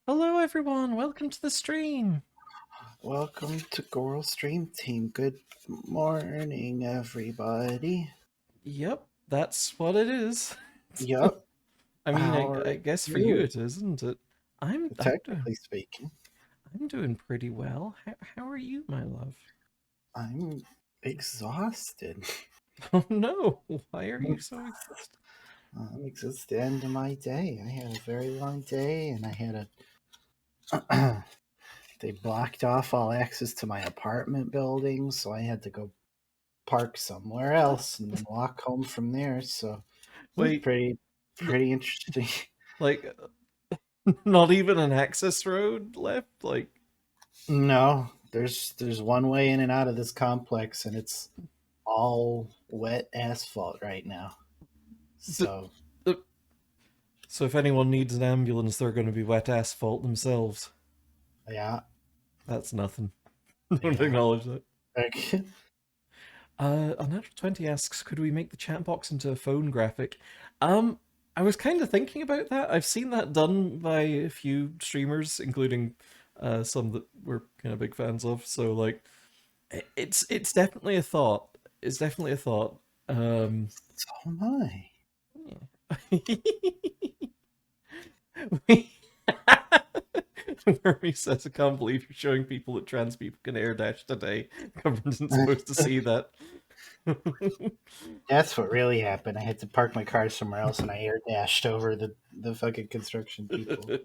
Hello everyone, welcome to the stream. Welcome to Goral Stream Team. Good morning, everybody. Yep, that's what it is. Yup. I mean, How I, are I guess for you you? it is, isn't it? I'm doing Technically speaking, I'm doing pretty well. How are you, my love? I'm exhausted. Oh no, why are you so exhausted? I'm exhausted at the end of my day. I had a very long day and I had they blocked off all access to my apartment building, so I had to go park somewhere else and then walk home from there. So it was Wait, pretty interesting. like not even an access road left? Like No, there's one way in and out of this complex, and it's all wet asphalt right now. d- So d- so if anyone needs an ambulance, they're going to be wet asphalt themselves. yeah, That's nothing. Don't yeah. acknowledge that. Like, Unnatural 20 asks, could we make the chat box into a phone graphic? Um, I was kind of thinking about that. I've seen that done by a few streamers, including some that we're kind of big fans of. So like, it's definitely a thought. It's definitely a thought. Um, oh my. yeah. We- Where he says, "I can't believe you're showing people that trans people can air dash today. Government isn't supposed to see that." That's what really happened. I had to park my car somewhere else, and I air dashed over the fucking construction people.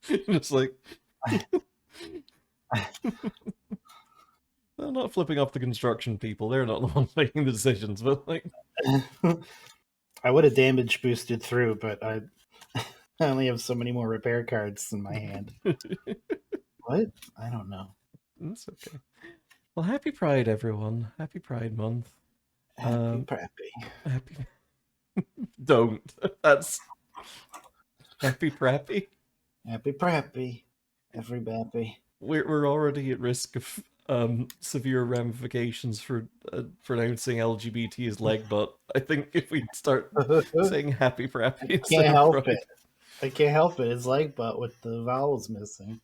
It's like they're not flipping off the construction people. They're not the ones making the decisions. But like, I would have damage boosted through, but I only have so many more repair cards in my hand. What? I don't know. it's okay. Well, happy Pride, everyone. Happy Pride Month. Happy Um, preppy. happy. Don't. That's happy preppy. Happy preppy. Every bappy. We're already at risk of severe ramifications for pronouncing LGBT as leg butt. I think if we start saying happy preppy instead Can't of help it. pride. I can't help it. It's like but with the vowels missing.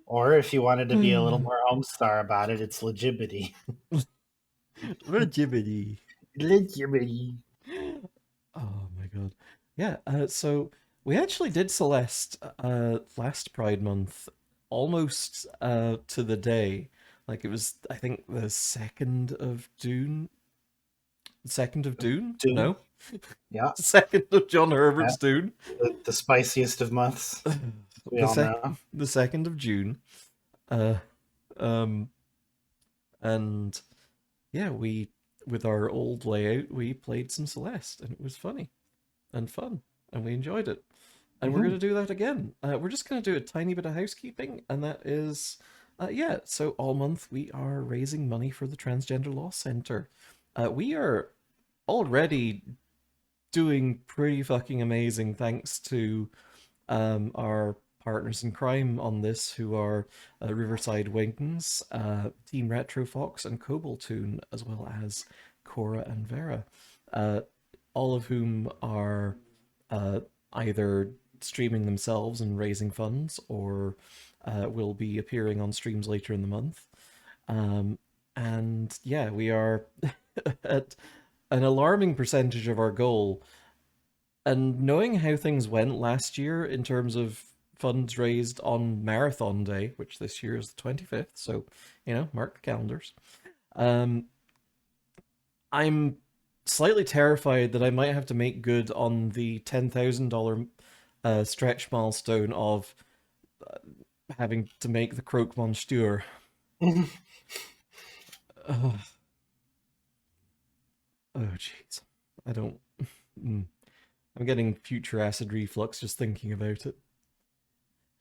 Or if you wanted to be a little more homestar about it, it's legibity. Rigidity. Legibity. Oh my god. Yeah, so we actually did Celeste last Pride Month almost to the day. Like it was I think the 2nd of June. 2nd of June? Dune. No. Yeah. 2nd of John Yeah. Herbert's June. The spiciest of months, as we The all sec know. the 2nd of June. Uh um and yeah, we with our old layout we played some Celeste and it was funny and fun and we enjoyed it. And we're going Hmm. to do that again. We're just going to do a tiny bit of housekeeping, and that is, yeah. So all month we are raising money for the Transgender Law Center. We are already doing pretty fucking amazing, thanks to our partners in crime on this, who are Riverside Wings, Team Retro Fox, and Cobaltoon, as well as Cora and Vera, uh, all of whom are uh, either streaming themselves and raising funds, or will be appearing on streams later in the month. Um, and yeah, we are at an alarming percentage of our goal. And knowing how things went last year in terms of funds raised on Marathon Day, which this year is the 25th, so, mark the calendars. Um, I'm slightly terrified that I might have to make good on the $10,000 stretch milestone of having to make the Croque Monsieur. Oh, jeez. I don't. Mm. I'm getting future acid reflux just thinking about it.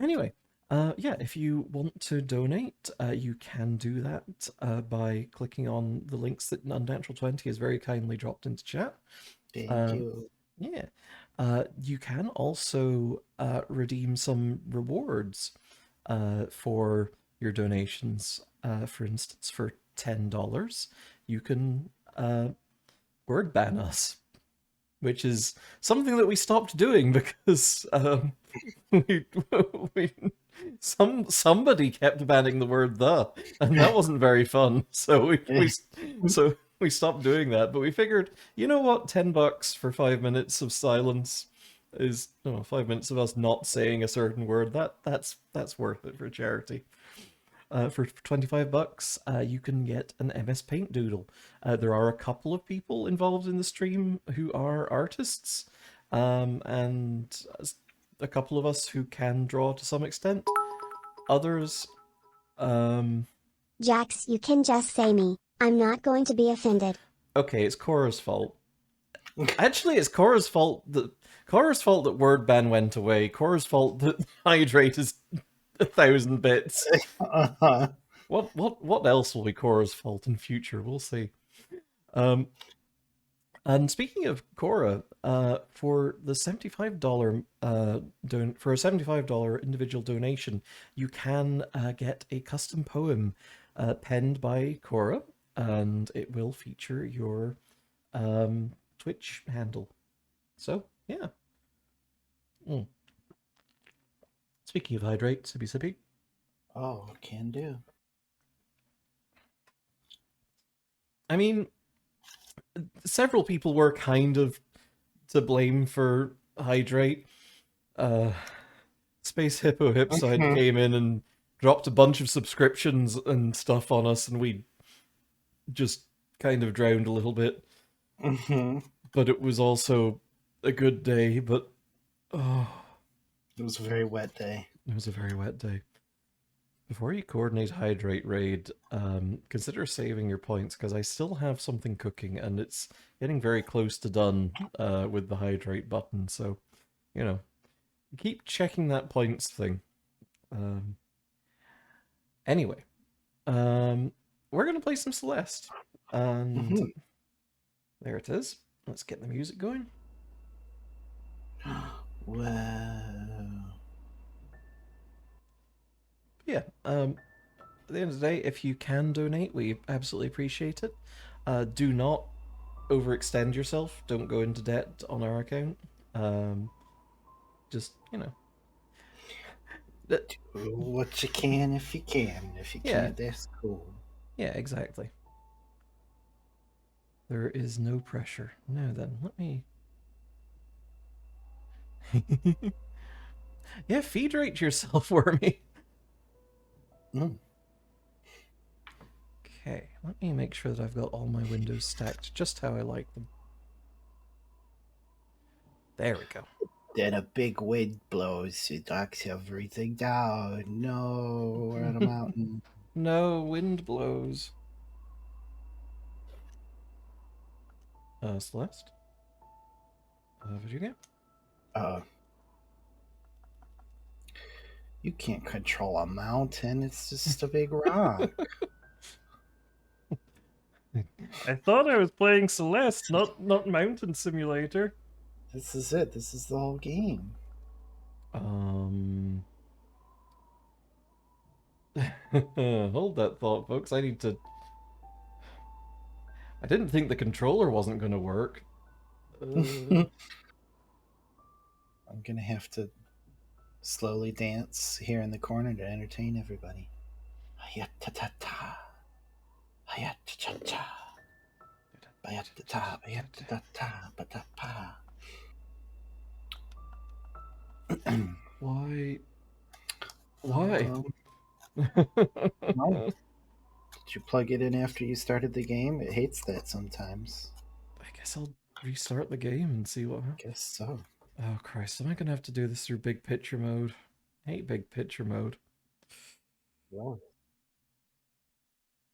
Anyway, yeah, if you want to donate, you can do that by clicking on the links that Unnatural 20 has very kindly dropped into chat. Thank Um, you. yeah. You can also redeem some rewards for your donations. For instance, for $10, you can word ban us. which is something that we stopped doing because we, we somebody kept banning the word "the," and that wasn't very fun. So we stopped doing that. But we figured, you know what, $10 for 5 minutes of silence is 5 minutes of us not saying a certain word. That's worth it for charity. For $25, you can get an MS Paint doodle. There are a couple of people involved in the stream who are artists, and a couple of us who can draw to some extent. Others, um, Jax, you can just say me. I'm not going to be offended. okay, it's Cora's fault. Actually, it's Cora's fault that word ban went away. Cora's fault that hydrate is 1,000 bits. Uh-huh. What else will be Cora's fault in future? We'll see. Um, and speaking of Cora, for the $75 for a $75 individual donation, you can get a custom poem penned by Cora, and it will feature your Twitch handle. So yeah. Mm. Speaking of hydrate, sippy sippy. Oh, can do. I mean, several people were kind of to blame for hydrate. Space Hippo Hipside Mhm. came in and dropped a bunch of subscriptions and stuff on us, and we just kind of drowned a little bit. Mhm. But it was also a good day. But oh, It was a very wet day. it was a very wet day. Before you coordinate hydrate raid, consider saving your points because I still have something cooking and it's getting very close to done with the hydrate button. So, you know, keep checking that points thing. Um, anyway, we're gonna play some Celeste, and Mhm. there it is. Let's get the music going. Wow. Yeah. At the end of the day, if you can donate, we absolutely appreciate it. Do not overextend yourself. Don't go into debt on our account. Just Do what you can if you can. If you yeah, can't, that's cool. yeah, exactly. There is no pressure. Now then, let me. Yeah, feed rate yourself for me. Mm. Okay, let me make sure that I've got all my windows stacked just how I like them. There we go. Then a big wind blows, it knocks everything down. No, we're on a mountain. No, wind blows. Celeste? Video game? Uh, you can't control a mountain. It's just a big rock. I thought I was playing Celeste, not Mountain Simulator. This is it. This is the whole game. Um, hold that thought, folks. I need to. I didn't think the controller wasn't going to work. I'm gonna have to slowly dance here in the corner to entertain everybody. Hi-ya-ta-ta-ta. Hi-ya-cha-cha-cha. Ba-ya-ta-ta, ba-ya-ta-ta-ta, ba-ta-pa. Why? Why? Um, no. Did you plug it in after you started the game? It hates that sometimes. I guess I'll restart the game and see what happens. Guess so. Oh Christ, am I gonna have to do this through big picture mode? I hate big picture mode. Well,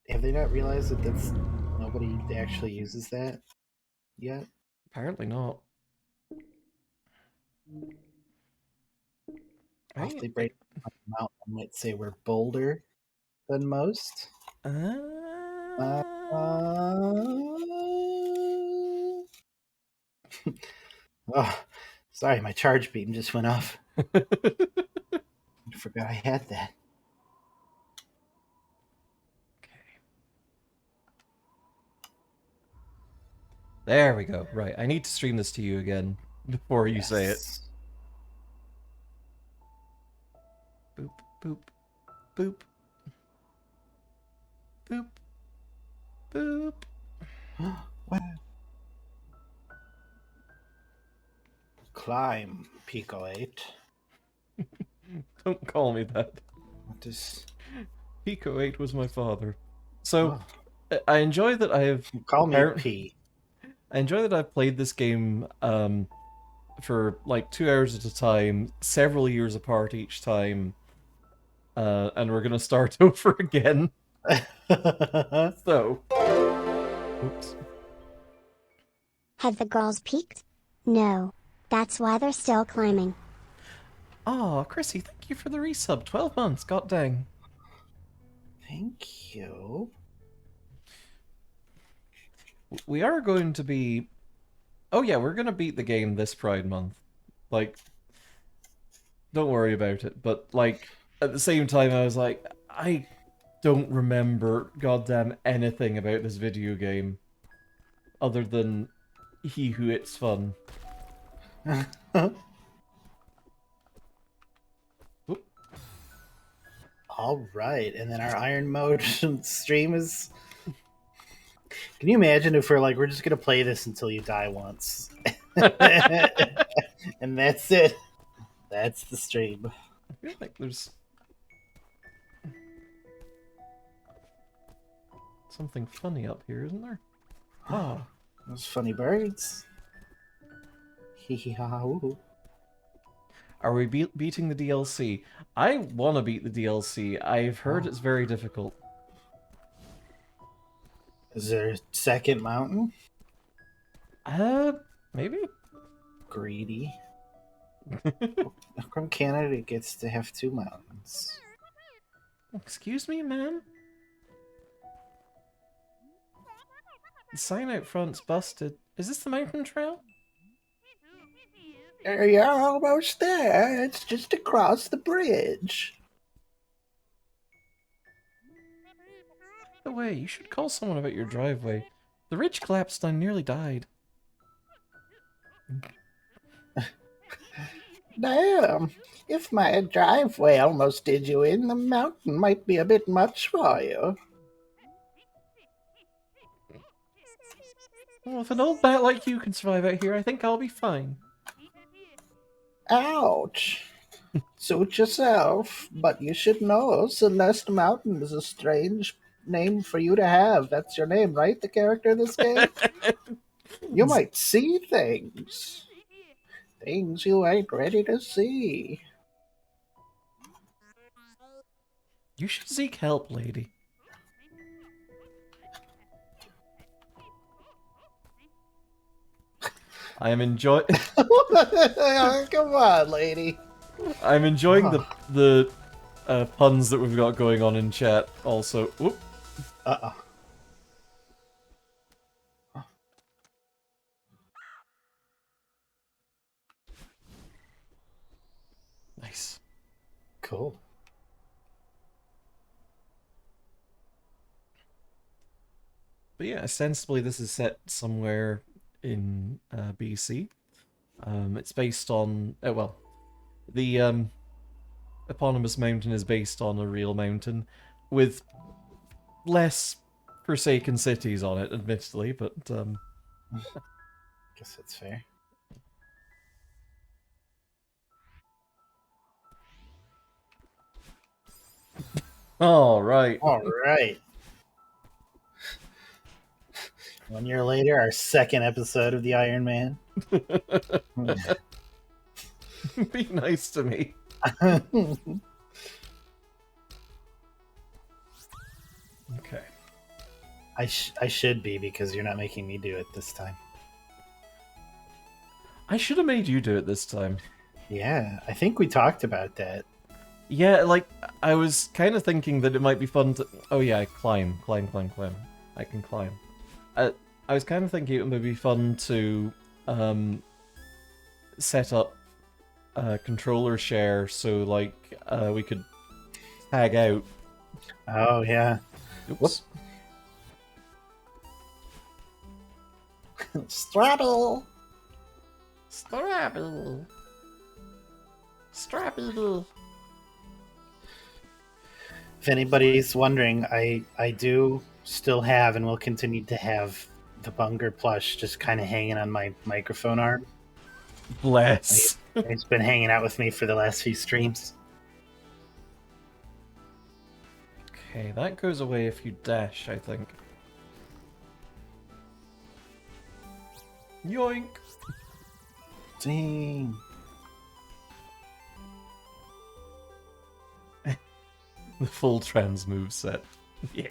have they not realized that that's nobody actually uses that yet? Apparently not. Well, if I, they I break them out, I might say we're bolder than most. Uh, oh, sorry, my charge beam just went off. I forgot I had that. Okay. There we go. Right, I need to stream this to you again before you say it. Yes. Boop, boop, boop, boop, boop. Wow. Climb, Pico 8. Don't call me that. What is... Pico 8 was my father. So, Oh, I enjoy that I have... call me appar- P. I enjoy that I've played this game for like 2 hours at a time, several years apart each time, and we're gonna start over again. So, oops. Have the girls peaked? No. That's why they're still climbing. Oh, Chrissy, thank you for the resub. 12 months, god dang. Thank you. We are going to be... Oh yeah, we're gonna beat the game this Pride Month. Like, don't worry about it. But, like, at the same time, I was like, I don't remember goddamn anything about this video game. Other than he who it's fun. Oop. All right, and then our Iron Mode stream is... Can you imagine if we're just gonna play this until you die once, and that's it. That's the stream. I feel like there's something funny up here, isn't there? Oh, Those funny birds. Hee hee ha ha woo. are we beating the DLC? I want to beat the DLC. I've heard it's very difficult. Is there a second mountain? Maybe? Greedy. How come Canada gets to have two mountains? Excuse me, ma'am? The sign out front's busted. Is this the mountain trail? You're almost there. It's just across the bridge. By the way, you should call someone about your driveway. The ridge collapsed and I nearly died. Damn. If my driveway almost did you in, the mountain might be a bit much for you. Well, if an old bat like you can survive out here, I think I'll be fine. Ouch. Suit yourself, but you should know Celeste Mountain is a strange name for you to have. That's your name, right? The character in this game? You might see things. Things you ain't ready to see. You should seek help, lady. I am enjoying. Come on, lady. I'm enjoying the puns that we've got going on in chat. Also, whoop. Uh-oh. Nice. Cool. But yeah, ostensibly this is set somewhere in BC. It's based on well, the eponymous mountain is based on a real mountain with less forsaken cities on it, admittedly, but Guess that's fair. all right. All right. 1 year later, our second episode of the Iron Man. Be nice to me. Okay. I should be, because you're not making me do it this time. I should have made you do it this time. Yeah, I think we talked about that. Yeah, like, I was kind of thinking that it might be fun to... Oh yeah, climb. I can climb. I was kind of thinking it would be fun to set up a controller share so, like, we could tag out. Oh, yeah. Oops. Strabble! Scrabble. Scrabble. If anybody's wondering, I do still have and will continue to have the Bunger plush just kind of hanging on my microphone arm. Bless. It's been hanging out with me for the last few streams. Okay, that goes away if you dash, I think. Yoink! Dang. The full trans move set. Yeah.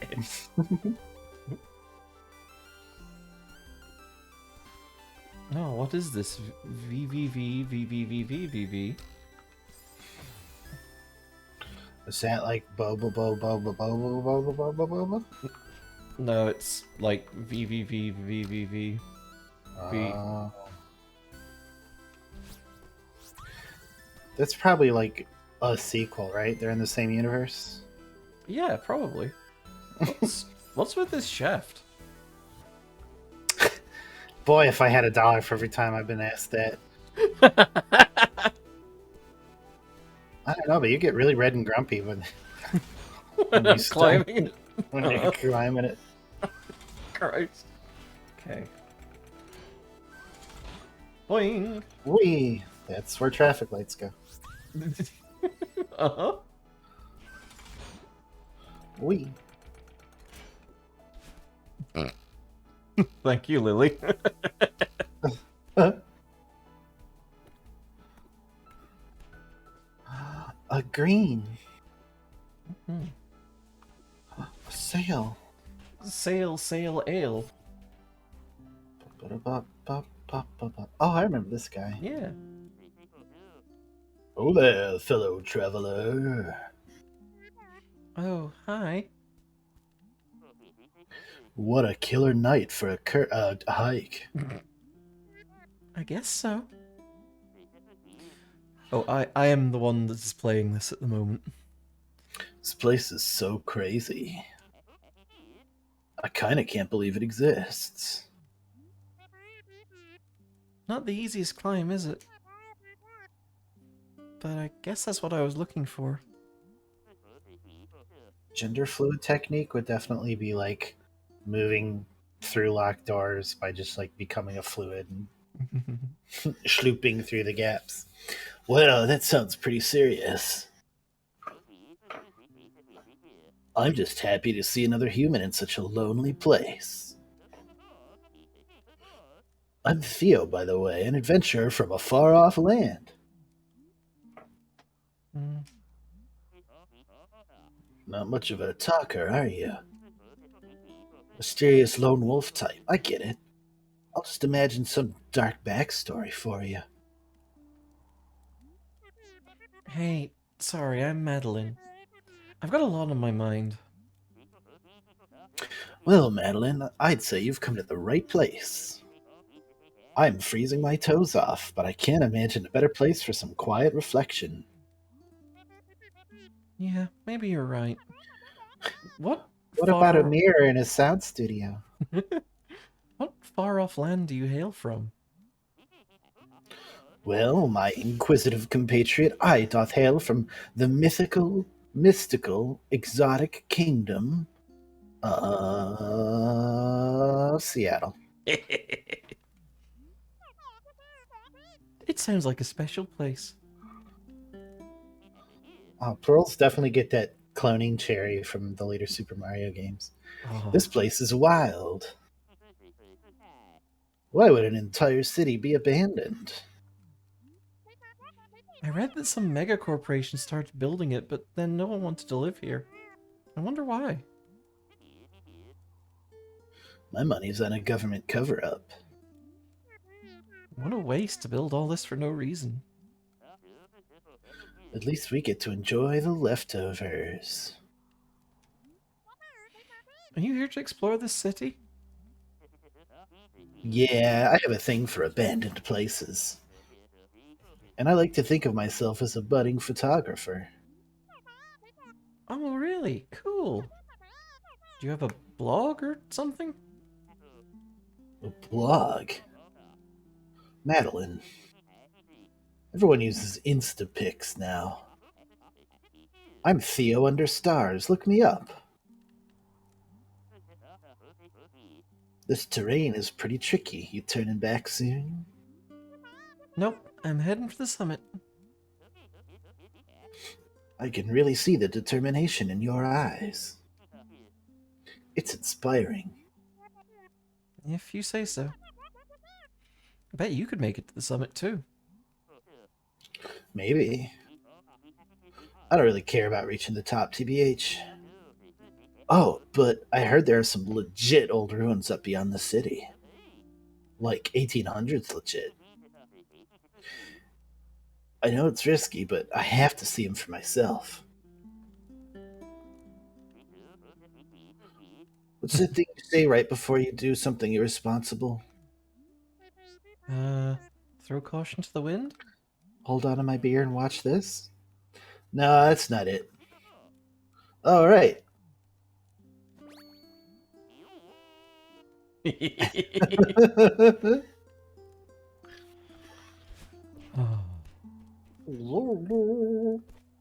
Oh, what is this? VVV. Is that like boba boba boba boba boba boba boba? No, it's like VVV. That's probably like a sequel, right? They're in the same universe. Yeah, probably. What's with this shaft? Boy, if I had $1 for every time I've been asked that. I don't know, but you get really red and grumpy when you start Climbing it. when you're climbing it. Christ. Okay. Boing. Wee! That's where traffic lights go. Uh-huh. Wee! Thank you, Lily. A green. Mhm. A sail. Sail, ale. Oh, I remember this guy. Yeah. Oh there, fellow traveler. Oh, hi. What a killer night for a hike. I guess so. Oh, I am the one that's playing this at the moment. This place is so crazy. I kinda can't believe it exists. Not the easiest climb, is it? But I guess that's what I was looking for. Gender fluid technique would definitely be like moving through locked doors by just like becoming a fluid and schlooping through the gaps. Well, that sounds pretty serious. I'm just happy to see another human in such a lonely place. I'm Theo, by the way, an adventurer from a far-off land. Mm. Not much of a talker, are you? Mysterious lone wolf type. I get it. I'll just imagine some dark backstory for you. Hey, sorry, I'm Madeline. I've got a lot on my mind. Well, Madeline, I'd say you've come to the right place. I'm freezing my toes off, but I can't imagine a better place for some quiet reflection. Yeah, maybe you're right. What About a mirror in a sound studio? What far-off land do you hail from? Well, my inquisitive compatriot, I doth hail from the mystical, exotic kingdom of Seattle. It sounds like a special place. Pearls definitely get that cloning cherry from the later Super Mario games. Oh. This place is wild. Why would an entire city be abandoned? I read that some mega corporation started building it, but then no one wanted to live here. I wonder why. My money's on a government cover-up. What a waste to build all this for no reason. At least we get to enjoy the leftovers. Are you here to explore this city? Yeah, I have a thing for abandoned places. And I like to think of myself as a budding photographer. Oh, really? Cool. Do you have a blog or something? A blog? Madeline. Everyone uses Instapics now. I'm Theo under stars. Look me up. This terrain is pretty tricky. You turning back soon? Nope, I'm heading for the summit. I can really see the determination in your eyes. It's inspiring. If you say so. I bet you could make it to the summit too. Maybe. I don't really care about reaching the top, TBH. Oh, but I heard there are some legit old ruins up beyond the city. Like 1800s legit. I know it's risky, but I have to see them for myself. What's the thing you say right before you do something irresponsible? Throw caution to the wind? Hold on to my beer and watch this? No, that's not it. All right. Oh,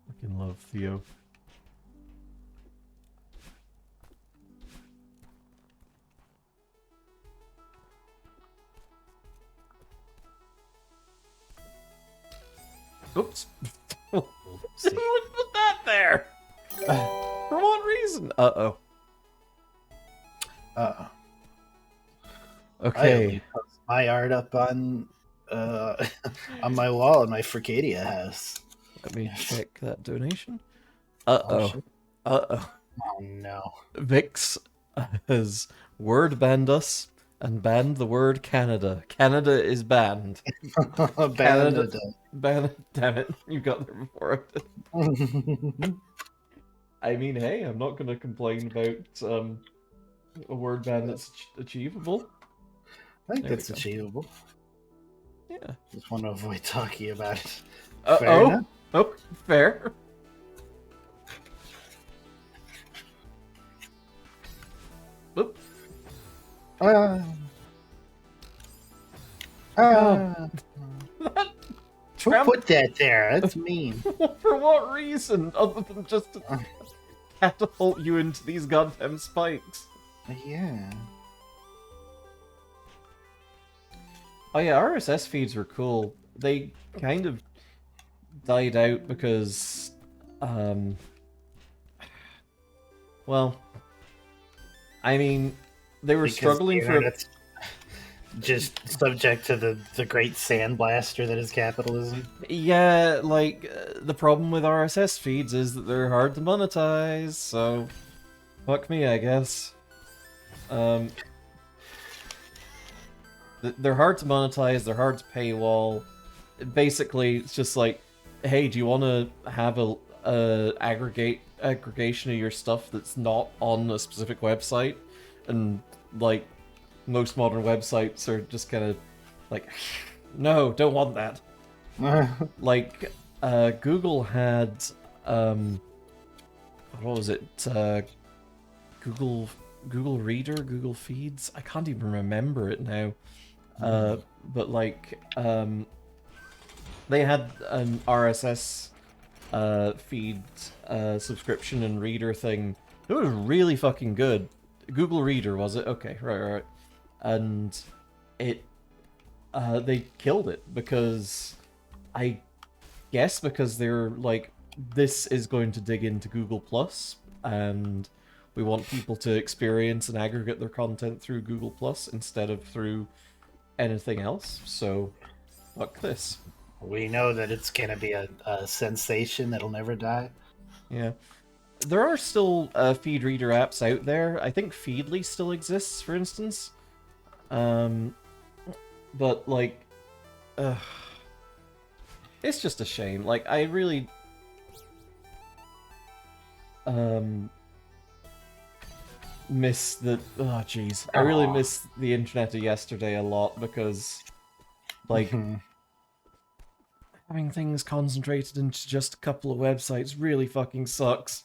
fucking love Theo. Oops. Who would put that there? For what reason? Uh-oh. I Okay. only post my art up on on my wall in my Fricadia house. Let me check that donation. Oh, Uh-oh. shit. Uh-oh. Oh no. Vix has word banned us and banned the word Canada. Canada is banned. Canada. Ban. Damn it! You got there before I did. I mean, hey, I'm not gonna complain about a word ban that's achievable. I think There we that's go. achievable. Yeah. Just want to avoid talking about it. Uh Fair oh. enough. Oh, fair. Oop. Ah. God. Who put that there? That's mean. For what reason, other than just to catapult you into these goddamn spikes? Yeah. Oh yeah, RSS feeds were cool. They kind of died out because, well, I mean, they were Because struggling the for. internet's just subject to the great sandblaster that is capitalism. Yeah, like, the problem with RSS feeds is that they're hard to monetize, so fuck me, I guess. They're hard to monetize, they're hard to paywall. Basically, it's just like, hey, do you want to have a aggregation of your stuff that's not on a specific website? And, like, most modern websites are just kind of like, no, don't want that. Like, Google had, what was it? Google Reader, Google Feeds. I can't even remember it now. But like, they had an RSS feed subscription and reader thing. It was really fucking good. Google Reader, was it? Okay, right. And it, they killed it because, I guess because they're like, this is going to dig into Google Plus, and we want people to experience and aggregate their content through Google Plus instead of through anything else. So, fuck this. We know that it's gonna be a sensation that'll never die. Yeah. There are still feed reader apps out there. I think Feedly still exists, for instance. But, like, it's just a shame. Like, I really... miss the... Oh, jeez. I really miss the internet of yesterday a lot because, like, having things concentrated into just a couple of websites really fucking sucks.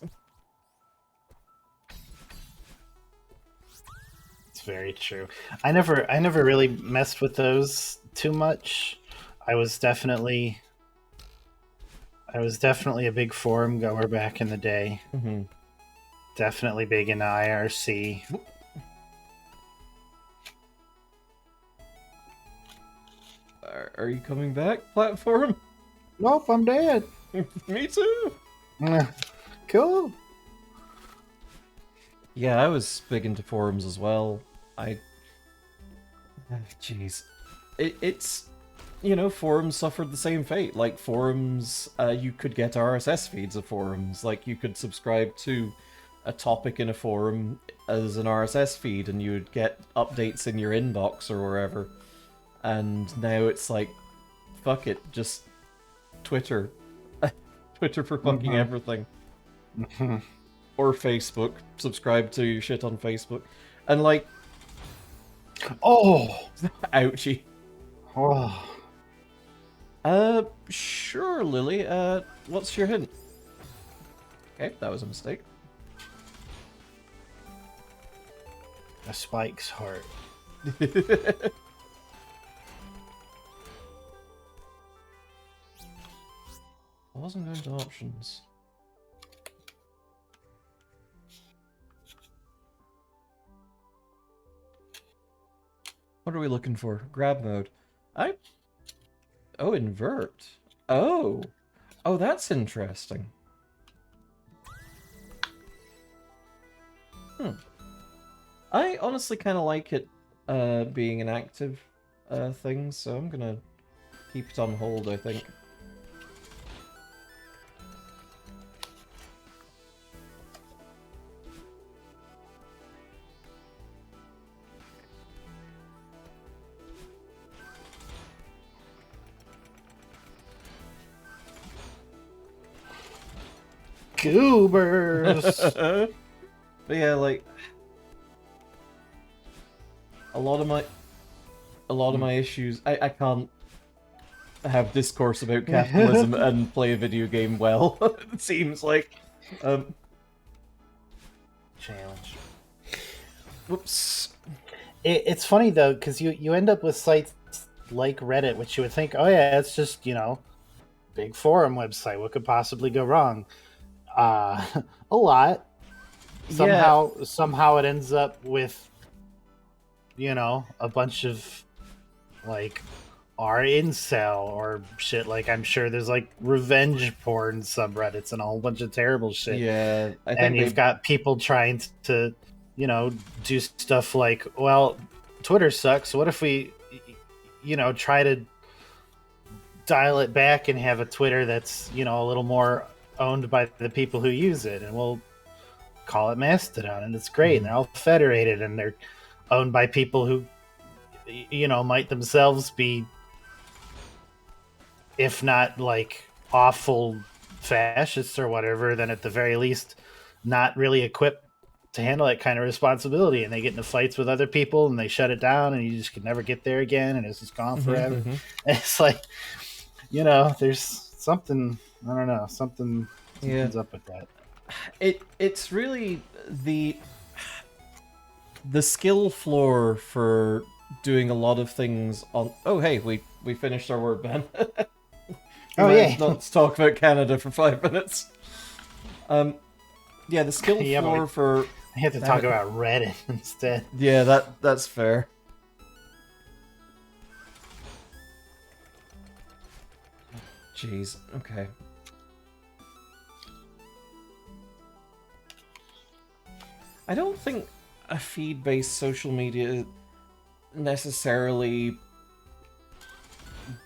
It's very true. I never really messed with those too much. I was definitely I was definitely a big forum goer back in the day. Mm-hmm. Definitely big into IRC. Are you coming back, platform? Nope, I'm dead. Me too. Cool. Yeah, I was big into forums as well. Jeez. It's, forums suffered the same fate. Like, forums, you could get RSS feeds of forums. Like, you could subscribe to a topic in a forum as an RSS feed, and you would get updates in your inbox or wherever. And now it's like, fuck it, just Twitter. Twitter for fucking everything. Or Facebook. Subscribe to shit on Facebook. And like, Oh. ouchie. Oh. Sure, Lily. What's your hint? Okay, that was a mistake. A Spike's heart. I wasn't going to options. What are we looking for? Grab mode. Oh, invert. Oh. Oh, that's interesting. I honestly kind of like it being an active thing, so I'm gonna keep it on hold, I think. Goobers. But yeah, like a lot of my issues, I can't have discourse about capitalism and play a video game well. It seems like. Challenge. Whoops. It's funny though, because you end up with sites like Reddit, which you would think, oh yeah, it's just big forum website. What could possibly go wrong? A lot. Somehow it ends up with a bunch of like our incel or shit. Like I'm sure there's like revenge porn subreddits and a whole bunch of terrible shit. Yeah, I think And you've got people trying to do stuff like, well, Twitter sucks. What if we try to dial it back and have a Twitter that's a little more owned by the people who use it, and we'll call it Mastodon, and it's great. And they're all federated, and they're owned by people who might themselves be, if not like awful fascists or whatever, then at the very least not really equipped to handle that kind of responsibility. And they get into fights with other people and they shut it down, and you just can never get there again, and it's just gone forever. And it's like, there's something, I don't know, something's up with that. It's really the skill floor for doing a lot of things on. Oh hey, we finished our word ban. Let's talk about Canada for 5 minutes. Yeah, the skill floor for. I have to talk about Reddit instead. Yeah, that's fair. Jeez. Okay. I don't think a feed-based social media is necessarily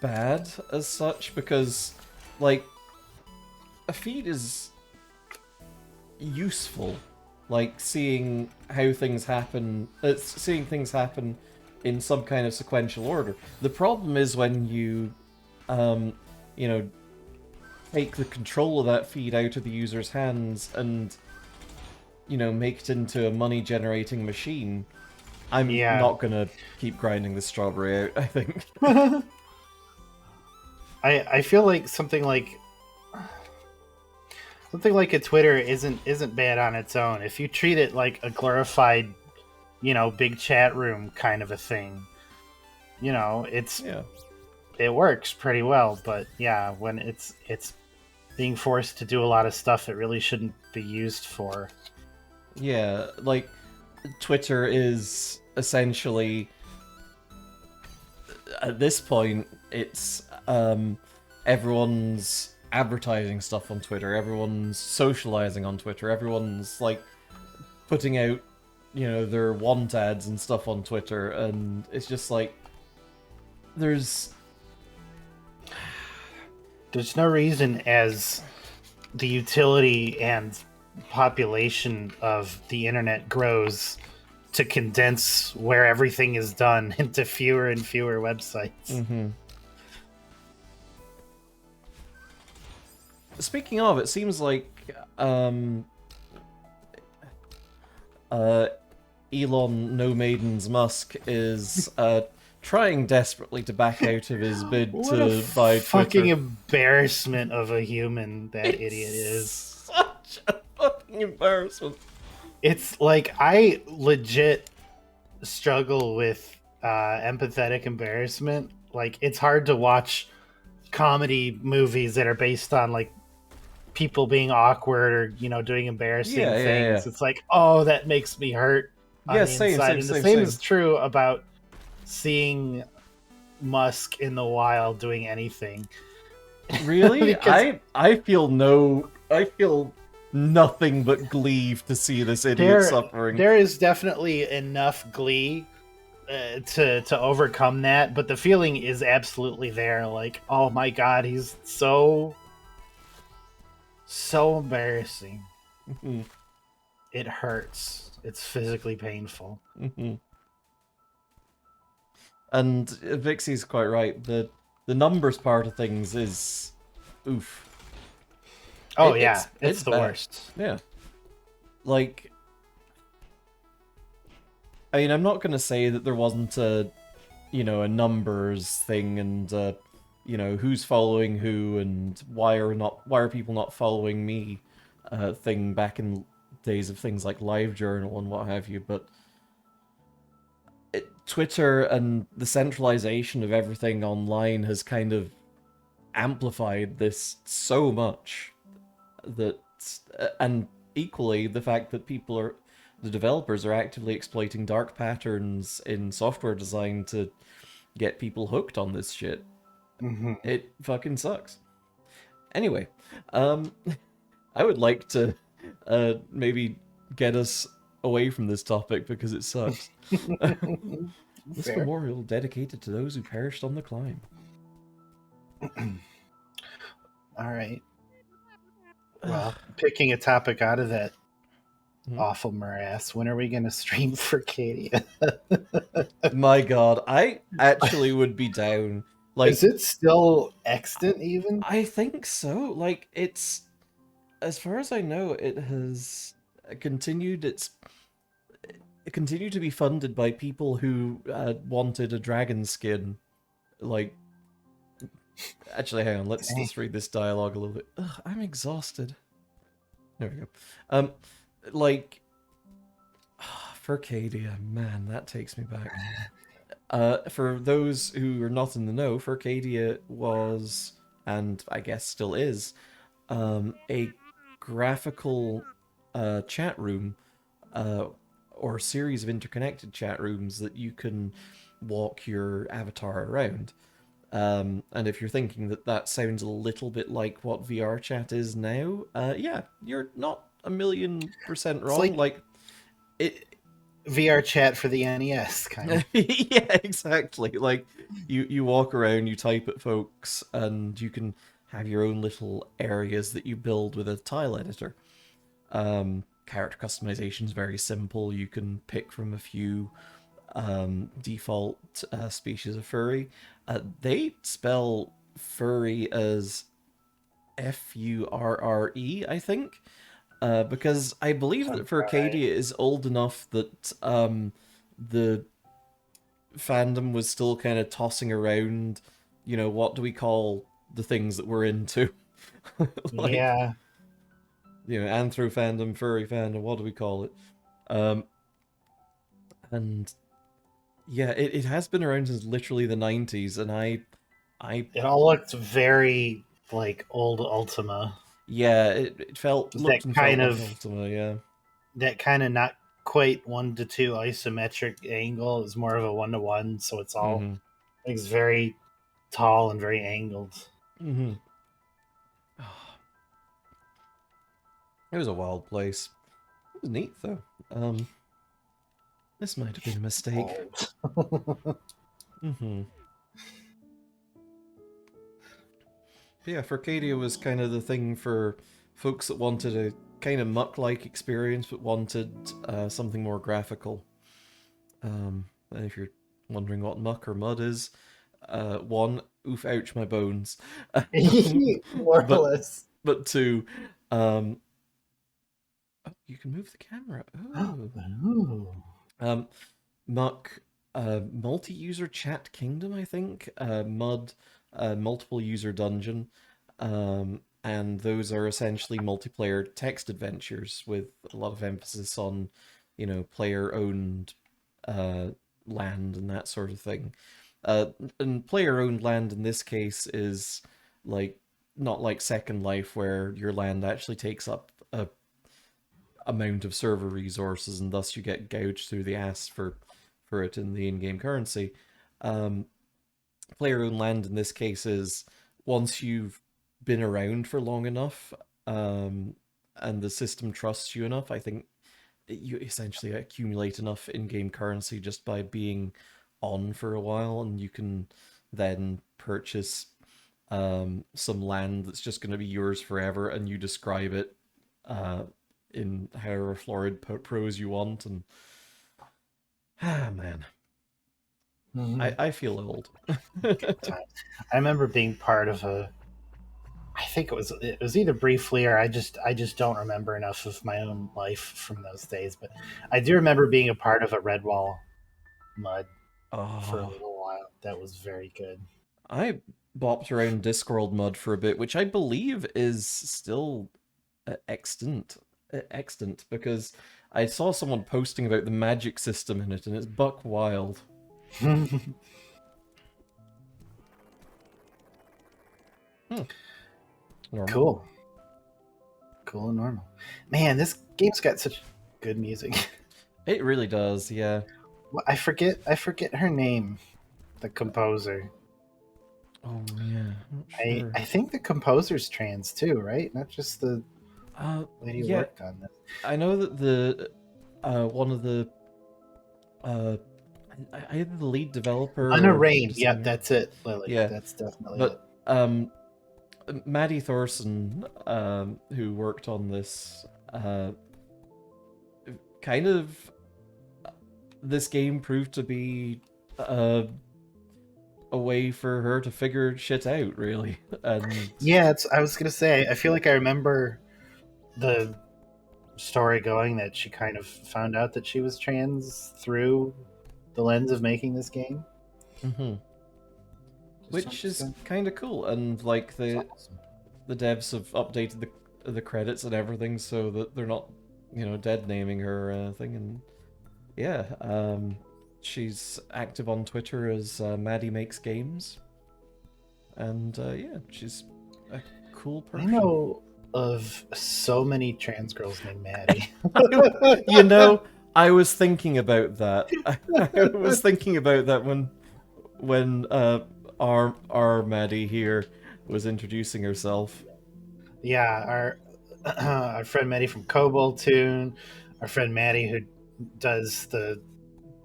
bad as such, because, like, a feed is useful. Like, seeing how things happen, seeing things happen in some kind of sequential order. The problem is when you, take the control of that feed out of the user's hands and make it into a money-generating machine. I'm not gonna keep grinding the strawberry out, I think. I feel like something like a Twitter isn't bad on its own. If you treat it like a glorified big chat room kind of a thing. Yeah. It works pretty well, but yeah, when it's being forced to do a lot of stuff it really shouldn't be used for. Yeah, like Twitter is essentially at this point it's everyone's advertising stuff on Twitter, everyone's socializing on Twitter, everyone's like putting out, their want ads and stuff on Twitter, and it's just like there's There's no reason as the utility and population of the internet grows to condense where everything is done into fewer and fewer websites. Speaking of, it seems like Elon No Maidens Musk is trying desperately to back out of his bid What a to buy fucking Twitter. embarrassment of a human that idiot is. Such a fucking embarrassment. It's like I legit struggle with empathetic embarrassment. Like it's hard to watch comedy movies that are based on like people being awkward or doing embarrassing Yeah, things. yeah. It's like, oh, that makes me hurt on Yeah, the inside. And the same same. is true about seeing Musk in the wild doing anything. Really? Because I feel nothing but glee to see this idiot suffering. there is definitely enough glee to overcome that, but the feeling is absolutely there. Like, oh my god, he's so embarrassing. It hurts. It's physically painful. And Vixie's quite right. The numbers part of things is oof. Oh yeah, it's the bad. worst. Yeah. Like, I mean, I'm not gonna say that there wasn't a numbers thing and who's following who and why are people not following me thing back in days of things like LiveJournal and what have you, but Twitter and the centralization of everything online has kind of amplified this so much that, and equally the fact that the developers are actively exploiting dark patterns in software design to get people hooked on this shit. It fucking sucks. Anyway, I would like to maybe get us away from this topic because it sucks. This Fair. memorial dedicated to those who perished on the climb. All right. Well, picking a topic out of that awful morass, when are we going to stream for Cadia? My god, I actually would be down. Like, is it still extant even? I think so. Like, it's, as far as I know, it has continued to be funded by people who wanted a dragon skin. Like, actually, hang on, let's just read this dialogue a little bit. Ugh, I'm exhausted. There we go. Like, Furcadia, man, that takes me back. For those who are not in the know, Furcadia was, and I guess still is, a graphical chat room, or series of interconnected chat rooms that you can walk your avatar around. And if you're thinking that sounds a little bit like what VR chat is now, yeah, you're not 1,000,000% wrong. Like it. VR chat for the NES, kind of. Yeah, exactly. Like you walk around, you type at folks, and you can have your own little areas that you build with a tile editor. Character customization is very simple. You can pick from a few default species of furry. They spell furry as Furre, I think, because I believe that Furcadia is old enough that the fandom was still kind of tossing around, what do we call the things that we're into? Like, yeah. Anthro fandom, furry fandom, what do we call it? And yeah, it has been around since literally the 90s, and I It all looked very like old Ultima. yeah, it felt That looked and felt kind like of Ultima, yeah. not quite 1:2 isometric angle. It was more of a 1:1, so Mm-hmm. it's very tall and very angled. Mm-hmm. It was a wild place. It was neat though. This might have been a mistake. Old. Mm-hmm. But yeah, Furcadia was kind of the thing for folks that wanted a kind of muck-like experience but wanted something more graphical. And if you're wondering what muck or mud is, one, oof, ouch, my bones. More or but less. but two, um, oh, you can move the camera. Oh, Ooh. um, muck, multi-user chat kingdom, I think. Mud, multiple user dungeon. And those are essentially multiplayer text adventures with a lot of emphasis on, player-owned uh, land and that sort of thing. Uh, and player-owned land in this case is like not like Second Life where your land actually takes up a amount of server resources and thus you get gouged through the ass for it in the in-game currency. Um, Player-owned land in this case is once you've been around for long enough, and the system trusts you enough, I think you essentially accumulate enough in-game currency just by being on for a while, and you can then purchase some land that's just going to be yours forever, and you describe it uh, in however florid prose you want, and man, Mhm. I feel old. Good time. I remember being part of a. I think it was either briefly or I just don't remember enough of my own life from those days. But I do remember being a part of a Redwall mud for a Oh, little while. That was very good. I bopped around Discworld mud for a bit, which I believe is still extant because I saw someone posting about the magic system in it, and it's buck wild. Hmm, normal. Cool, cool and normal. Man, this game's got such good music. It really does, yeah. I forget her name. The composer. Oh yeah, not sure. I think the composer's trans too, right? Not just the lady who Yeah, worked on this. I know that the one of the uh either the lead developer Lena or Rain. Yep, designer. that's it, Lily. Yeah, That's definitely it. but Maddie Thorson, who worked on this, kind of this game proved to be a way for her to figure shit out, really. And Yeah, I was gonna say. I feel like I remember the story going that she kind of found out that she was trans through the lens of making this game. mhm. Just Which is understand. kind of cool, and like It's the awesome. the devs have updated the credits and everything so that they're not, dead naming her or anything. And yeah, she's active on Twitter as Maddie Makes Games, and yeah, she's a cool I person. know of so many trans girls named Maddie. you know, I was thinking about that. I was thinking about that when our Maddie here was introducing herself. Yeah, our friend Maddie from Cobalt Tune, our friend Maddie who does the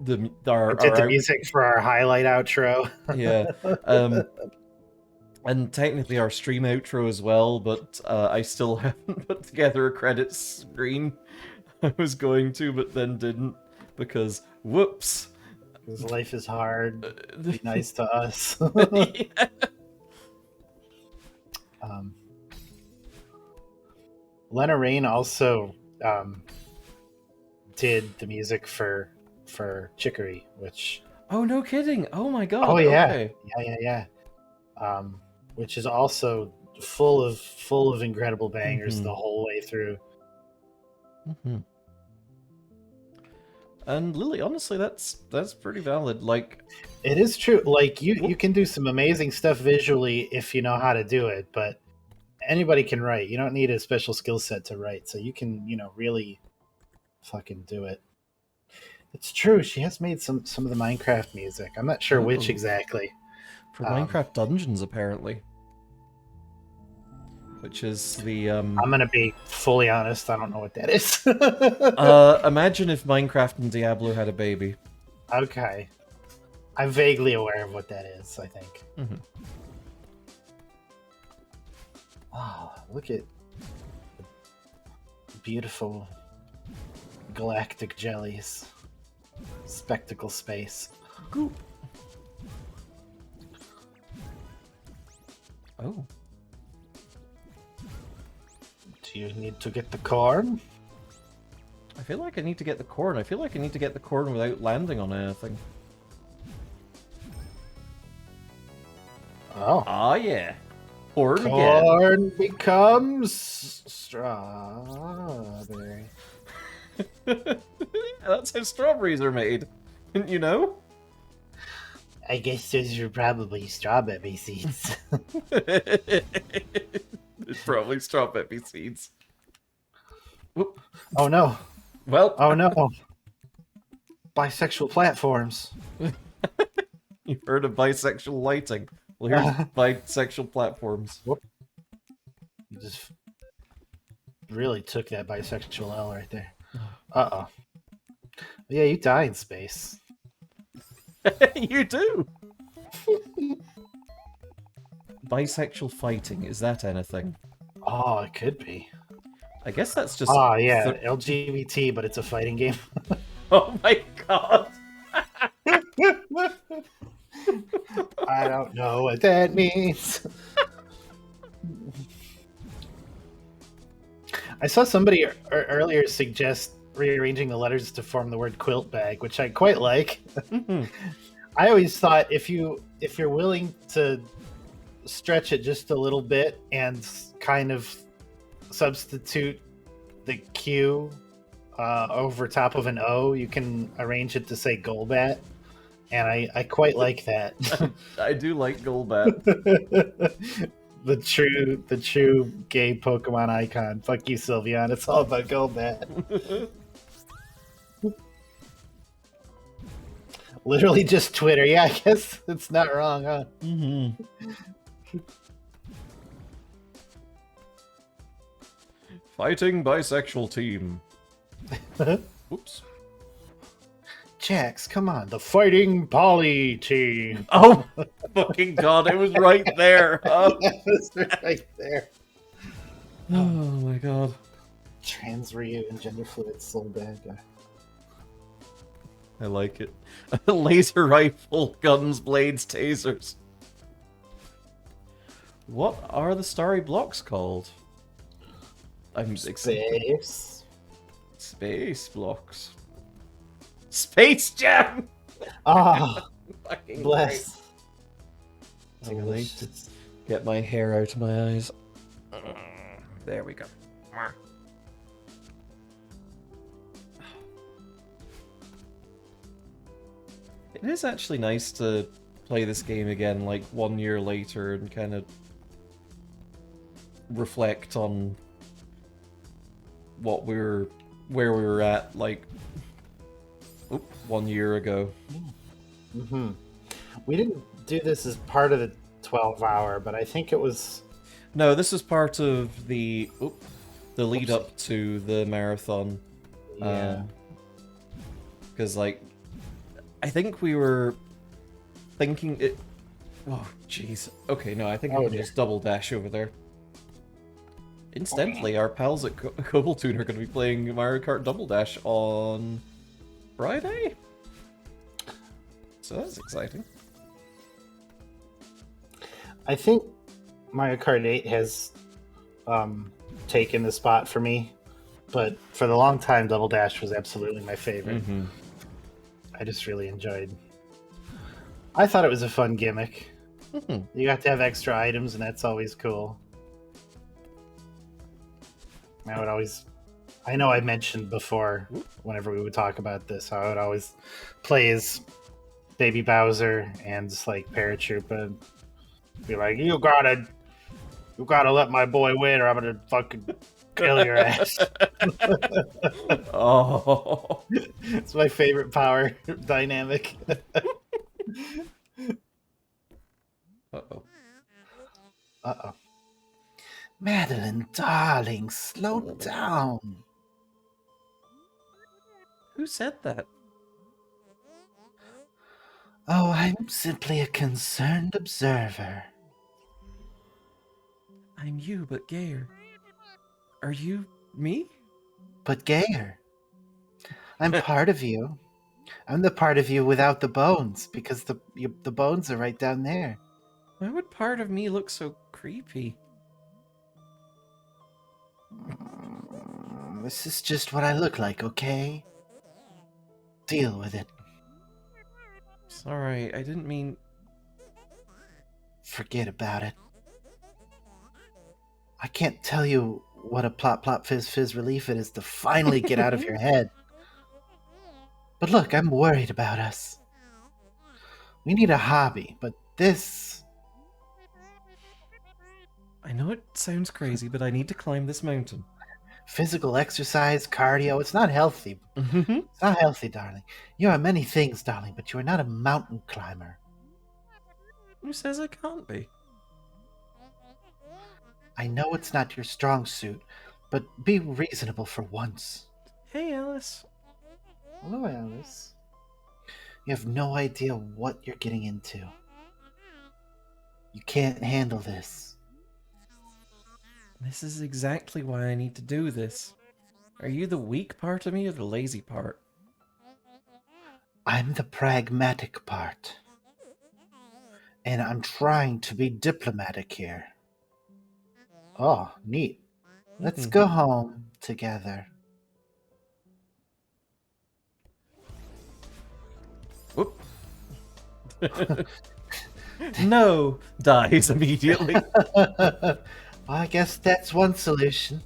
The did our the out music for our highlight outro. Yeah, um, and technically our stream outro as well, but I still haven't put together a credits screen. I was going to, but then didn't because whoops. Because life is hard. Be nice to us. Yeah. um, Lena Rain also did the music for Chicory, which Oh, no kidding! Oh my oh god! yeah, Okay. yeah, which is also full of incredible bangers Mm-hmm. the whole way through. Mm-hmm. And Lily, honestly, that's pretty valid. Like, It is true. Like you can do some amazing stuff visually if you know how to do it, but anybody can write. You don't need a special skill set to write, so you can, really fucking do it. It's true. She has made some of the Minecraft music. I'm not sure which Ooh. exactly. For Minecraft Dungeons, apparently. Which is the, I'm gonna be fully honest. I don't know what that is. imagine if Minecraft and Diablo had a baby. Okay, I'm vaguely aware of what that is. I think. Mm-hmm. Oh, look at the beautiful galactic jellies. Spectacle space. Goop. Oh. Do you need to get the corn? I feel like I need to get the corn. I feel like I need to get the corn without landing on anything. Oh. Ah, yeah. Corn again. Corn becomes strawberry. That's how strawberries are made. Didn't you know? I guess those are probably strawberry seeds. It's probably strawberry seeds. Whoop. Oh no. Well, Oh no. Bisexual platforms. you've heard of bisexual lighting. Well, here's bisexual platforms. You just really took that bisexual L right there. Uh-oh. Yeah, you die in space. You do! Bisexual fighting, is that anything? Oh, it could be. I guess that's just... Oh, yeah, LGBT, but it's a fighting game. Oh my god! I don't know what that means. I saw somebody earlier suggest rearranging the letters to form the word quilt bag, which I quite like. I always thought if you're willing to stretch it just a little bit and kind of substitute the Q over top of an O, you can arrange it to say Golbat, and I quite like that. I do like Golbat. the true gay Pokemon icon. Fuck you, Sylveon. It's all about Golbat. Literally just Twitter. Yeah, I guess it's not wrong, huh? Fighting bisexual team. Oops. Jax, come on, the Fighting Poly team. Oh, fucking god, it was right there. Oh, That was right there. oh my god. Trans Ryu and gender fluid soul bad guy. I like it. Laser rifle, guns, blades, tasers. What are the starry blocks called? I'm Space. Space blocks. Space Jam! Ah, Fucking bless. great. I need to get my hair out of my eyes. There we go. It is actually nice to play this game again, like 1 year later, and kind of reflect on where we were at, like 1 year ago. Mm-hmm. We didn't do this as part of the 12-hour, but I think it was. No, this is part of the lead up to the marathon. Yeah. Because like, I think we were thinking it. Oh, jeez. Okay, no, I think I can just double dash over there. Incidentally, our pals at Cobaltoon are going to be playing Mario Kart Double Dash on Friday. So that's exciting. I think Mario Kart 8 has taken the spot for me, but for the long time, Double Dash was absolutely my favorite. Mm-hmm. I just really enjoyed. I thought it was a fun gimmick. Mm-hmm. You got to have extra items, and that's always cool. I would always I know I mentioned before, whenever we would talk about this, how I would always play as Baby Bowser and just like Paratroop and be like, you gotta let my boy win, or I'm gonna fucking kill your ass. Oh. It's my favorite power dynamic. Uh-oh. Uh-oh. Madeline, darling, slow down. Who said that? Oh, I'm simply a concerned observer. I'm you, but gayer. Are you me? But gayer. I'm part of you. I'm the part of you without the bones, because the bones are right down there. Why would part of me look so creepy? This is just what I look like, okay? Deal with it. Sorry, I didn't mean... Forget about it. I can't tell you what a plop plop fizz fizz relief it is to finally get out of your head. But look, I'm worried about us. We need a hobby, but this... I know it sounds crazy, but I need to climb this mountain. Physical exercise, cardio, it's not healthy. It's not healthy, darling. You are many things, darling, but you are not a mountain climber. Who says I can't be? I know it's not your strong suit, but be reasonable for once. Hey, Alice. Hello, Alice. You have no idea what you're getting into. You can't handle this. This is exactly why I need to do this. Are you the weak part of me or the lazy part? I'm the pragmatic part. And I'm trying to be diplomatic here. Oh, neat. Let's go home together. Whoop. No! Dies immediately. Well, I guess that's one solution.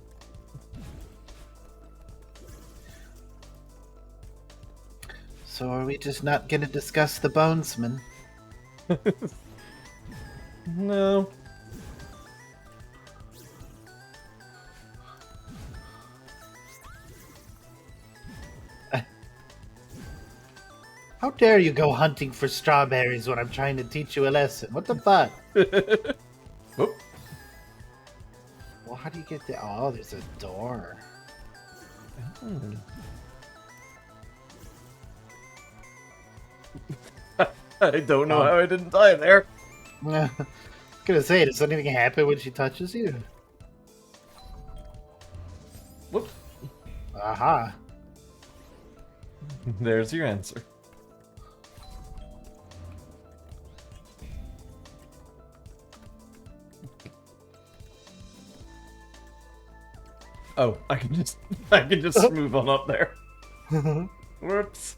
So are we just not going to discuss the bonesman? No. How dare you go hunting for strawberries when I'm trying to teach you a lesson? What the fuck? Whoop. Well, how do you get there? Oh, there's a door. Hmm. I don't know how I didn't die there. I was gonna say, does anything happen when she touches you? Whoop. Aha. There's your answer. Oh, I can just move on up there. Whoops.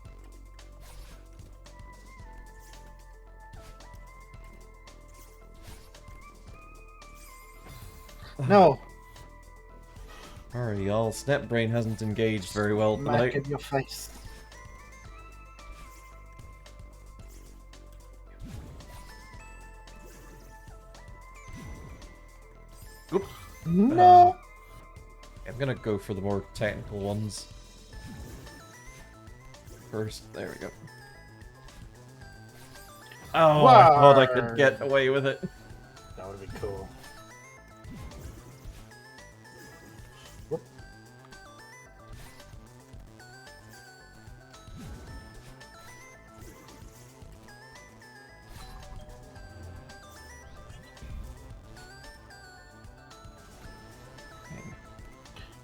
No. Sorry, y'all. Snapbrain hasn't engaged very well Smack tonight. in your face. Oop. No. I'm gonna go for the more technical ones. First, there we go. Oh, I thought I could get away with it. That would be cool. Whoop.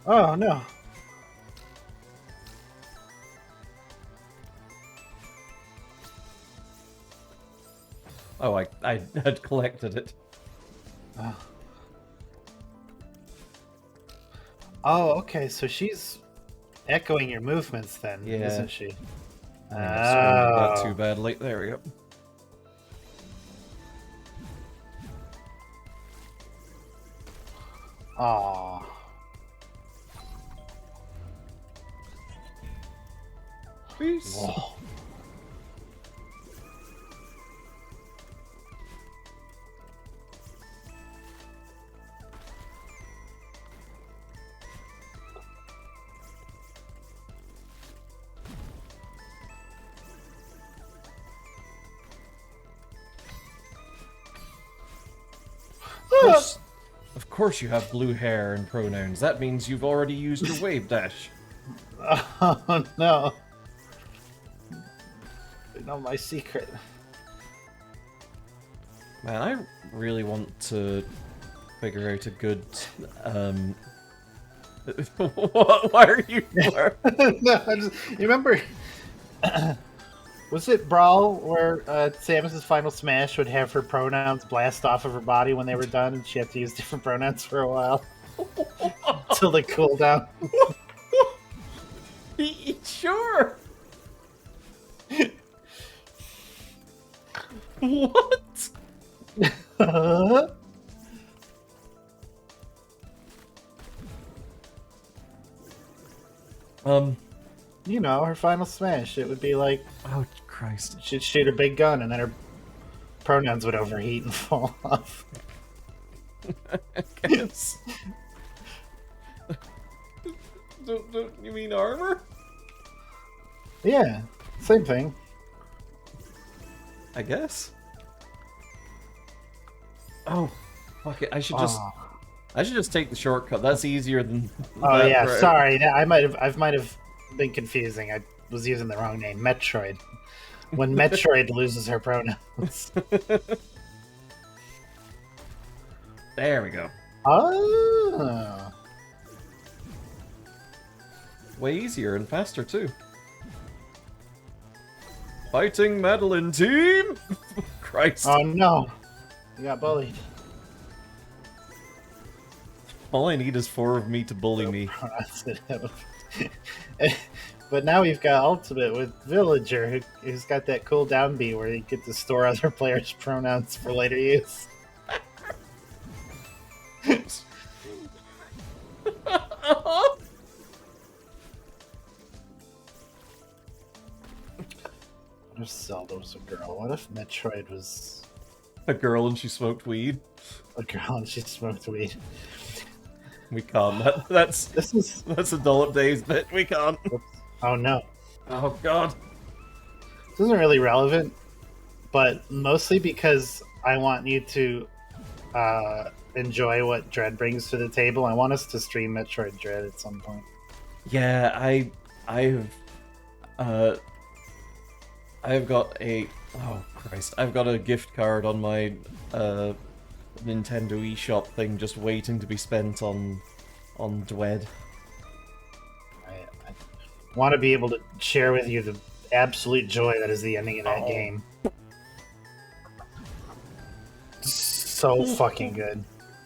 Oh no. Oh, I had collected it. Oh, okay. So she's echoing your movements then, Yeah. isn't she? I think I scrambled that Oh. too badly. There we go. Aw. Peace. Whoa. Of course you have blue hair and pronouns. That means you've already used your wave dash. Oh no. You know my secret. Man, I really want to figure out a good, Why are you... No, you remember? Was it Brawl where Samus's final smash would have her pronouns blast off of her body when they were done, and she had to use different pronouns for a while until they cool down? Sure. What? You know, her final smash. It would be like Oh, Christ. she'd shoot a big gun, and then her pronouns would overheat and fall off. I guess. Don't you mean armor? Yeah, same thing. I guess. Oh, fuck it. I should just take the shortcut. That's easier than. Oh that yeah, route. sorry. I might have been confusing. I was using the wrong name. Metroid. When Metroid loses her pronouns. There we go. Oh. Way easier and faster too. Fighting Madeline team. Christ. Oh no. You got bullied. All I need is 4 of me to bully me. But now we've got Ultimate with Villager, who's got that cooldown bee where you get to store other players' pronouns for later use. What if Zelda was a girl? What if Metroid was A girl and she smoked weed. a girl and she smoked weed? We can't. That's a Dollop Days bit. We can't. Oh no. Oh god. This isn't really relevant, but mostly because I want you to enjoy what Dread brings to the table. I want us to stream Metroid Dread at some point. Yeah, I've got a I've got a gift card on my Nintendo eShop thing just waiting to be spent on Dwed. I want to be able to share with you the absolute joy that is the ending of that game. So fucking good.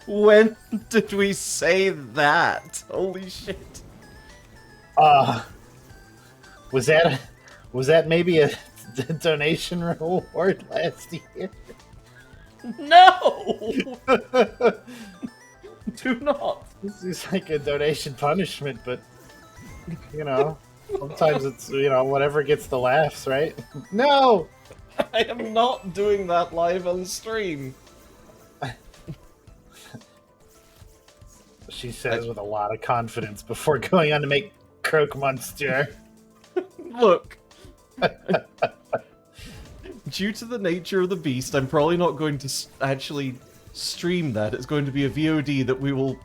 When did we say that? Holy shit. Was that maybe a donation reward last year? No! Do not. This is like a donation punishment, but you know, sometimes it's whatever gets the laughs, right? No. I am not doing that live on stream. She says with a lot of confidence before going on to make Croak Monster. Look. Due to the nature of the beast, I'm probably not going to actually stream that. It's going to be a VOD that we will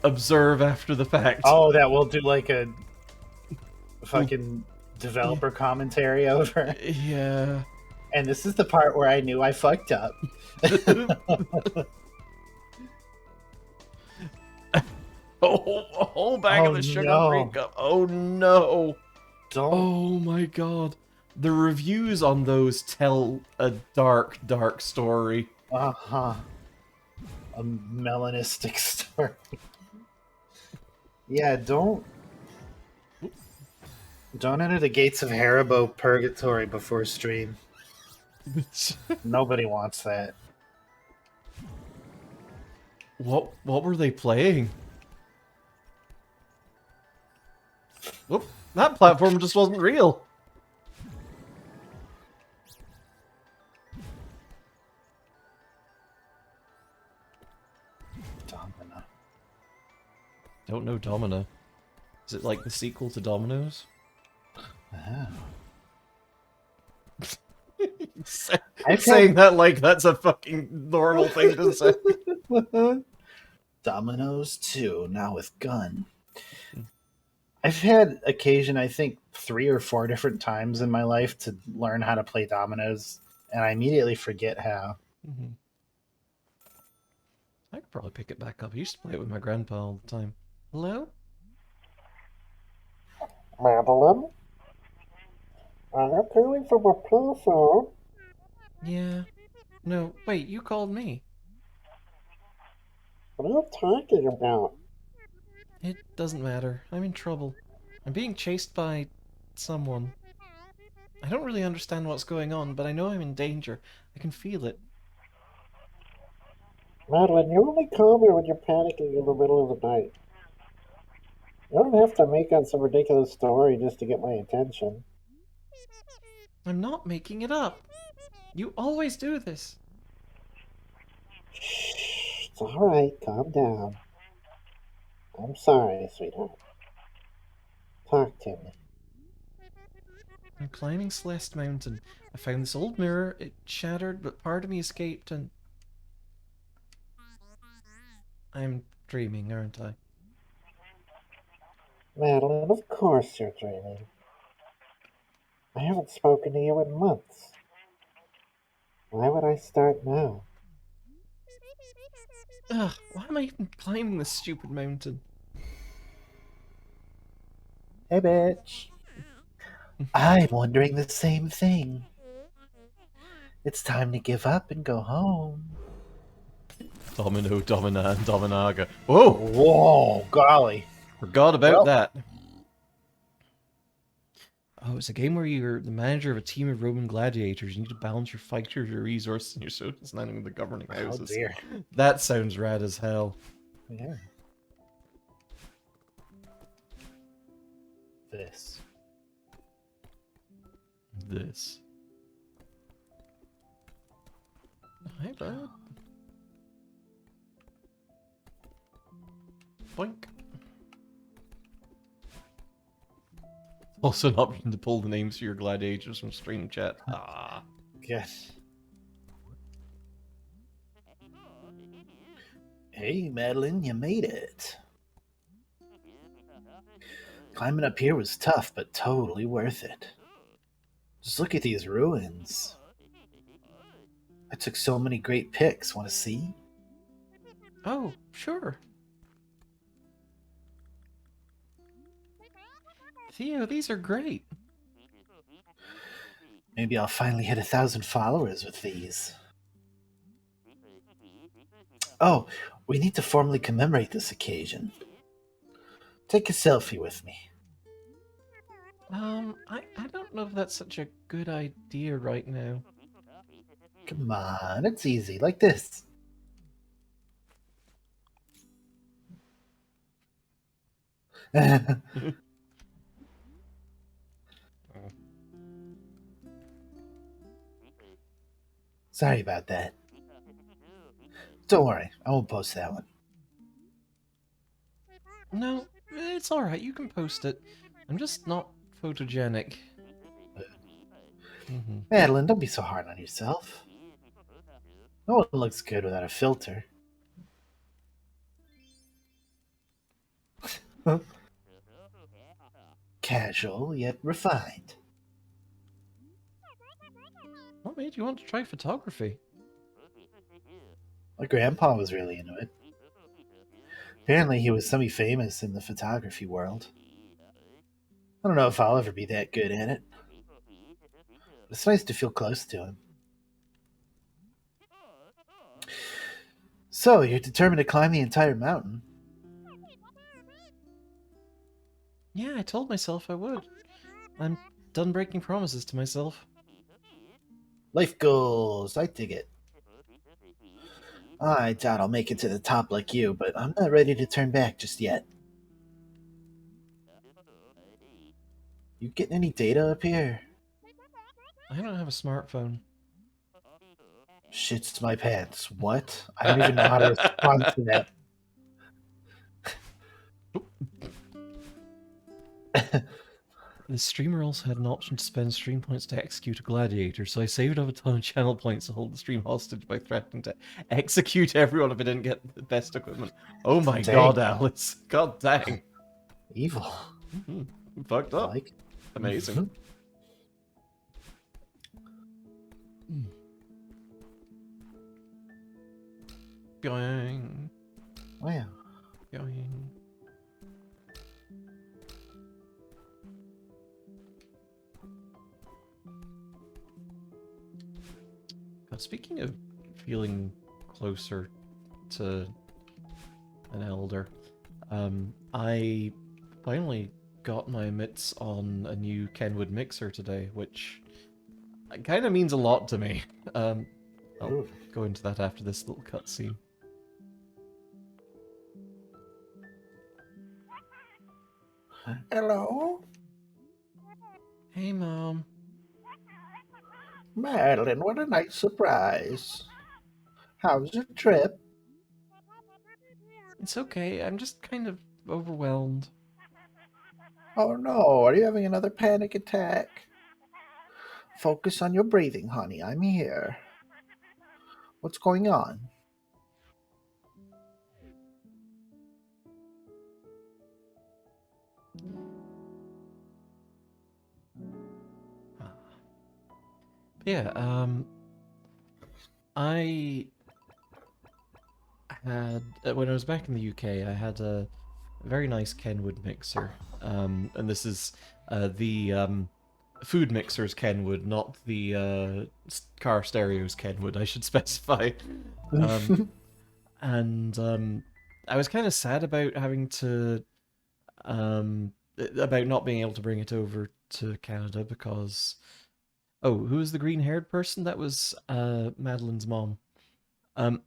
observe after the fact. Oh, that we'll do like a fucking developer commentary over. Yeah. And this is the part where I knew I fucked up. A whole bag of the sugar-free cup. Oh no. Don't. Oh my god. The reviews on those tell a dark, dark story. Uh-huh. A melanistic story. Yeah, don't enter the gates of Haribo Purgatory before stream. Nobody wants that. What were they playing? Whoop. That platform just wasn't real. Domino. Don't know Domino. Is it like the sequel to Domino's? Oh. It's saying that like that's a fucking normal thing to say. Dominoes 2, now with gun. I've had occasion, I think, 3 or 4 different times in my life to learn how to play dominoes, and I immediately forget how. Mm-hmm. I could probably pick it back up. I used to play it with my grandpa all the time. Hello? Madeline? Are you calling from a payphone? Yeah. No, wait, you called me. What are you talking about? It doesn't matter. I'm in trouble. I'm being chased by someone. I don't really understand what's going on, but I know I'm in danger. I can feel it. Madeline, you only call me when you're panicking in the middle of the night. You don't have to make up some ridiculous story just to get my attention. I'm not making it up. You always do this. Shh, it's alright, calm down. I'm sorry, sweetheart. Talk to me. I'm climbing Celeste Mountain. I found this old mirror. It shattered, but part of me escaped, and I'm dreaming, aren't I? Madeline, of course you're dreaming. I haven't spoken to you in months. Why would I start now? Ugh, why am I even climbing this stupid mountain? Hey, bitch. I'm wondering the same thing. It's time to give up and go home. Domino, Domina, and Dominaga. Whoa! Whoa, golly. Forgot about Well- that. Oh, it's a game where you're the manager of a team of Roman gladiators. You need to balance your fighters, your resources, and your social standing with the governing Oh, houses. dear. That sounds rad as hell. Yeah. This. This. Hi, bud. Boink. Also an option to pull the names for your gladiators from stream chat. Ah. Yes. Hey, Madeline, you made it. Climbing up here was tough, but totally worth it. Just look at these ruins. I took so many great pics. Want to see? Oh, sure. Theo, these are great. Maybe I'll finally hit 1,000 followers with these. Oh, we need to formally commemorate this occasion. Take a selfie with me. I don't know if that's such a good idea right now. Come on, it's easy, like this. Sorry about that. Don't worry, I won't post that one. No, it's alright, you can post it. I'm just not photogenic. Madeline, don't be so hard on yourself. No one looks good without a filter. Casual, yet refined. What made you want to try photography? My grandpa was really into it. Apparently he was semi-famous in the photography world. I don't know if I'll ever be that good at it. But it's nice to feel close to him. So, you're determined to climb the entire mountain? Yeah, I told myself I would. I'm done breaking promises to myself. Life goals, I dig it. I doubt I'll make it to the top like you, but I'm not ready to turn back just yet. You getting any data up here? I don't have a smartphone. Shits my pants. What? I don't even know how to respond to that. The streamer also had an option to spend stream points to execute a gladiator, so I saved up a ton of channel points to hold the stream hostage by threatening to execute everyone if I didn't get the best equipment. Oh my Dang. god, Alice. God dang. Evil. Fucked I up. like it. Amazing. Going. Wow. Going. God, speaking of feeling closer to an elder, I finally got my mitts on a new Kenwood mixer today, which kind of means a lot to me. I'll Ooh. go into that after this little cutscene. Hello? Hey, Mom. Madeline, what a nice surprise. How's your trip? It's okay, I'm just kind of overwhelmed. Oh no, are you having another panic attack? Focus on your breathing, honey. I'm here. What's going on? Yeah, I had when I was back in the UK, I had a very nice Kenwood mixer, and this is the food mixer's Kenwood, not the car stereo's Kenwood. I should specify. Um, and I was kind of sad about having to about not being able to bring it over to Canada because who was the green-haired person? That was Madeline's mom. Um,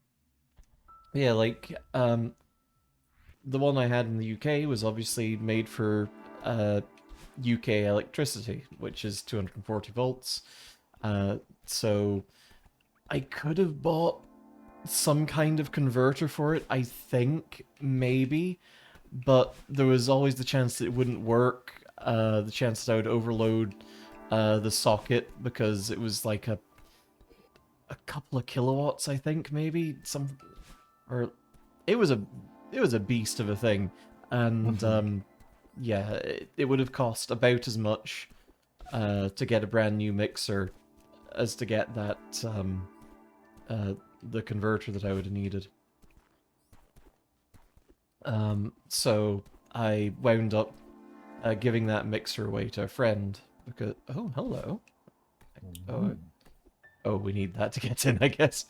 yeah, like the one I had in the UK was obviously made for UK electricity, which is 240 volts. So I could have bought some kind of converter for it, I think, maybe, but there was always the chance that it wouldn't work, the chance that I would overload the socket because it was like a couple of kilowatts, I think, maybe or it was a beast of a thing, and yeah, it would have cost about as much to get a brand new mixer as to get that the converter that I would have needed. So I wound up giving that mixer away to a friend because hello. Oh, we need that to get in, I guess.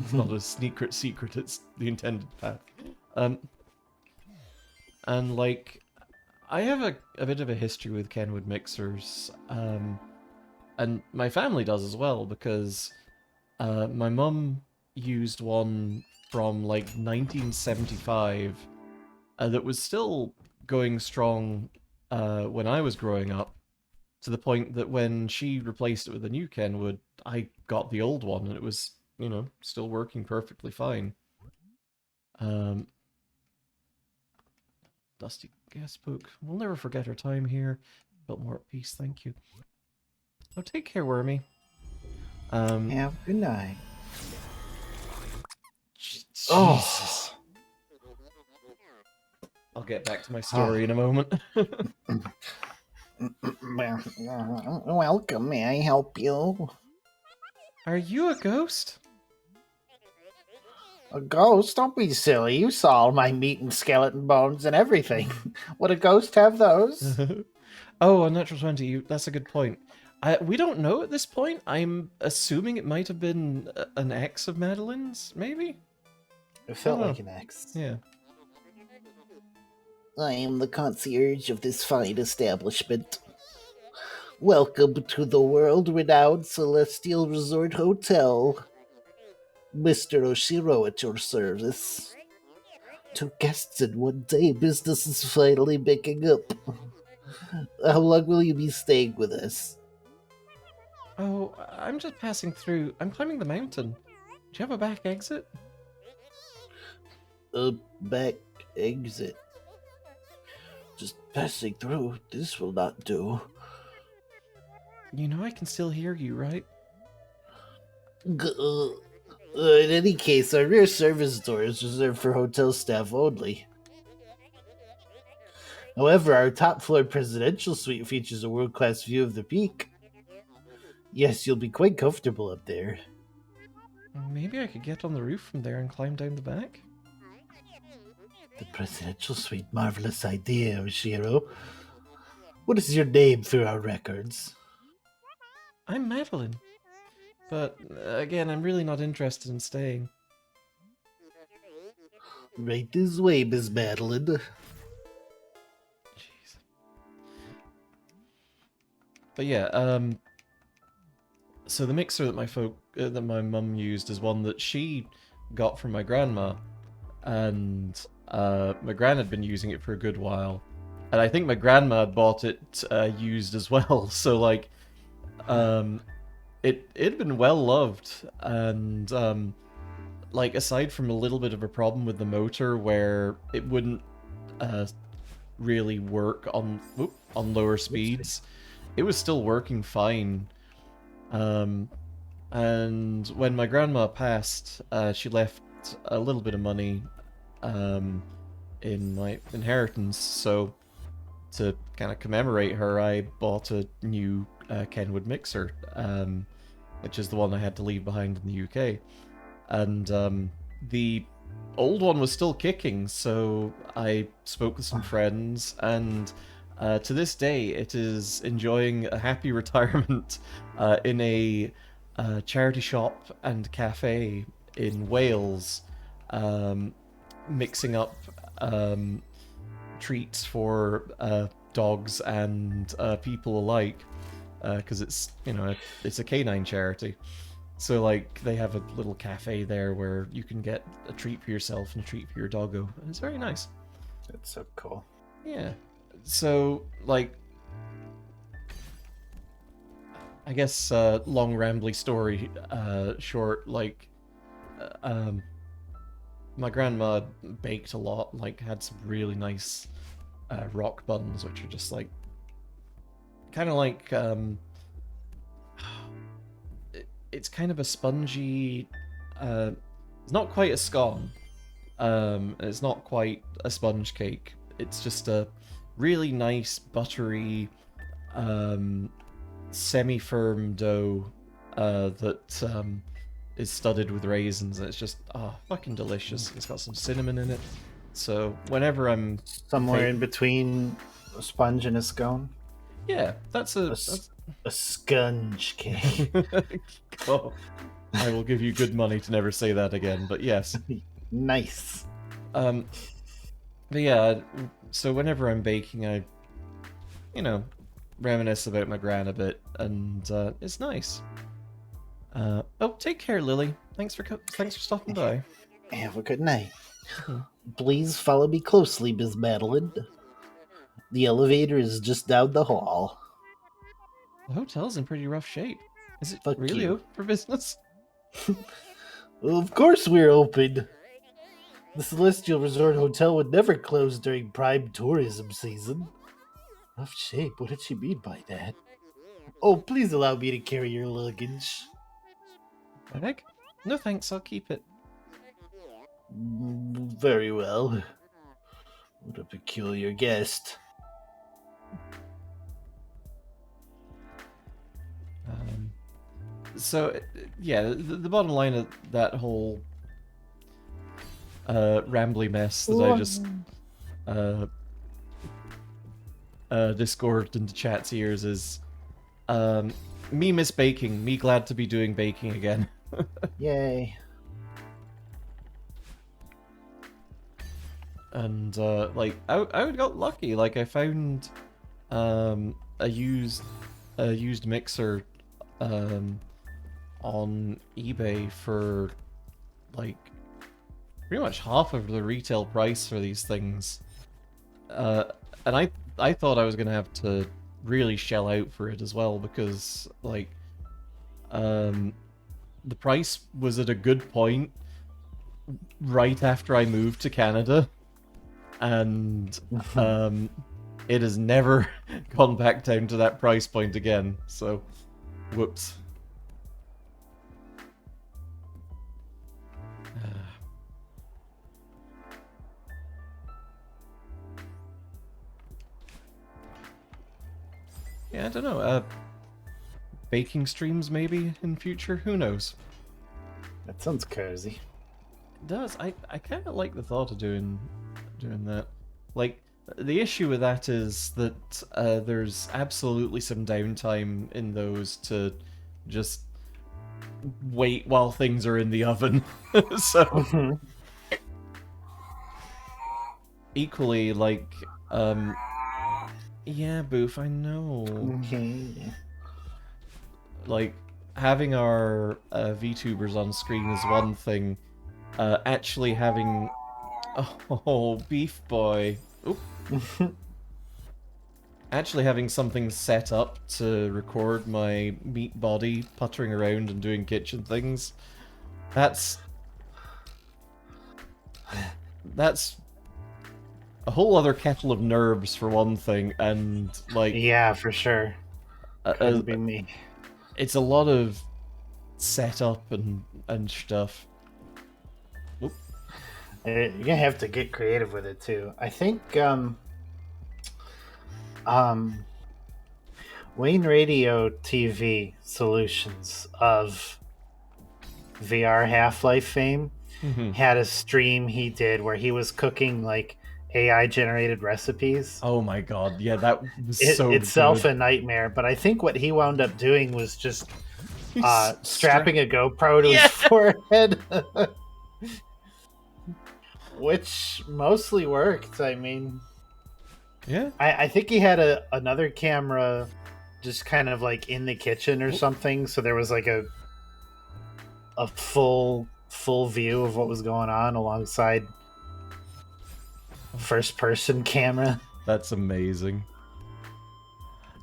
It's not a secret, it's the intended path. And like, I have a bit of a history with Kenwood mixers, and my family does as well, because my mum used one from like 1975 that was still going strong when I was growing up, to the point that when she replaced it with a new Kenwood, I got the old one and it was, still working perfectly fine. Dusty guestbook. We'll never forget our time here. Felt more at peace, thank you. Oh, take care, Wormy. Have a good night. Jesus. Oh. I'll get back to my story in a moment. Welcome, may I help you? Are you a ghost? A ghost? Don't be silly. You saw all my meat and skeleton bones and everything. Would a ghost have those? Oh, a natural 20. That's a good point. We don't know at this point. I'm assuming it might have been an ex of Madeline's, maybe? It felt like an X. Yeah. I am the concierge of this fine establishment. Welcome to the world-renowned Celestial Resort Hotel. Mr. Oshiro at your service. 2 guests in one day. Business is finally picking up. How long will you be staying with us? Oh, I'm just passing through. I'm climbing the mountain. Do you have a back exit? Back exit. Just passing through. This will not do. You know I can still hear you, right? In any case, our rear service door is reserved for hotel staff only. However, our top floor presidential suite features a world class view of the peak. Yes, you'll be quite comfortable up there. Maybe I could get on the roof from there and climb down the back? The presidential suite, marvelous idea, Oshiro. What is your name through our records? I'm Madeline. But, again, I'm really not interested in staying. Right this way, Miss Madeline. Jeez. But yeah, so the mixer that my mum used is one that she got from my grandma, and my gran had been using it for a good while, and I think my grandma had bought it used as well. So like, it'd been well loved, and like aside from a little bit of a problem with the motor where it wouldn't really work on lower speeds, it was still working fine. And when my grandma passed, she left a little bit of money in my inheritance. So to kind of commemorate her, I bought a new Kenwood mixer, which is the one I had to leave behind in the UK. And the old one was still kicking, so I spoke with some friends, and to this day, it is enjoying a happy retirement in a charity shop and cafe in Wales, mixing up treats for dogs and people alike, because it's it's a canine charity. So like they have a little cafe there where you can get a treat for yourself and a treat for your doggo, and it's very nice. That's so cool. Yeah. So like, I guess long rambly story short, like my grandma baked a lot, like had some really nice rock buns, which are just like kind of like it's kind of a spongy, it's not quite a scone, it's not quite a sponge cake, it's just a really nice buttery semi-firm dough that is studded with raisins, and it's just fucking delicious. It's got some cinnamon in it, so whenever I'm Somewhere in between a sponge and a scone. yeah, that's a A sponge cake. oh, I will give you good money to never say that again, but yes. Nice. But yeah, so whenever I'm baking, I, reminisce about my gran a bit, and it's nice. Oh, take care, Lily. Thanks for stopping by. Have a good night. Hmm. Please follow me closely, Miss Madeline. The elevator is just down the hall. The hotel's in pretty rough shape. Is it Fuck really you. open for business? Well, of course we're open. The Celestial Resort Hotel would never close during prime tourism season. Rough shape? What did she mean by that? Oh, please allow me to carry your luggage. Bag? No thanks, I'll keep it. Very well. What a peculiar guest. So, yeah, the bottom line of that whole rambly mess that I just disgorged into chat's ears is me miss baking, me glad to be doing baking again. Yay. And like I got lucky. Like I found a used mixer on eBay for like pretty much half of the retail price for these things. And I thought I was gonna have to really shell out for it as well because like the price was at a good point right after I moved to Canada, and it has never gone back down to that price point again. So, whoops. Yeah, I don't know. Baking streams maybe in future. Who knows? That sounds cozy. It does. I kind of like the thought of doing that. Like the issue with that is that there's absolutely some downtime in those to just wait while things are in the oven. So equally, like, yeah, Boof, I know. Okay. Like having our VTubers on screen is one thing. Actually having Beef Boy. Oop. Actually having something set up to record my meat body puttering around and doing kitchen things, that's a whole other kettle of nerves for one thing, and like Yeah, for sure. Couldn't be me. it's a lot of setup and stuff. Oop. You're gonna have to get creative with it too. I think Wayne Radio TV Solutions of VR Half-Life fame had a stream he did where he was cooking like AI generated recipes. Oh my god, yeah, that was so itself good. a nightmare, but I think what he wound up doing was just He's strapping a GoPro to his forehead. Which mostly worked. I mean, yeah. I think he had another camera just kind of like in the kitchen or something, so there was like a full view of what was going on alongside first person camera. That's amazing.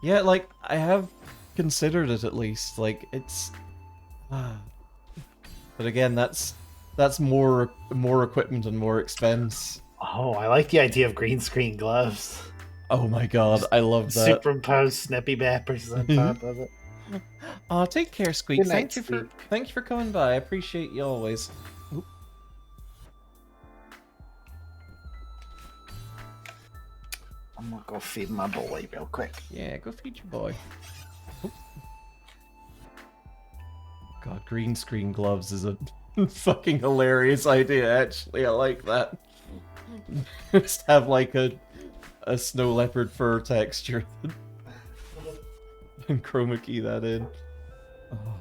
Yeah, like I have considered it at least. Like it's but again, that's more equipment and more expense. Oh, I like the idea of green screen gloves. Oh my god, I love that. Superimpose Snippy Bappers on top of it. Oh, take care, Squeak. Good night, Thank you for coming by. I appreciate you always. Oop. I'm gonna go feed my boy real quick. Yeah, go feed your boy. Oop. God, green screen gloves is a fucking hilarious idea, actually. I like that. Just have like a snow leopard fur texture and chroma key that in. Oh.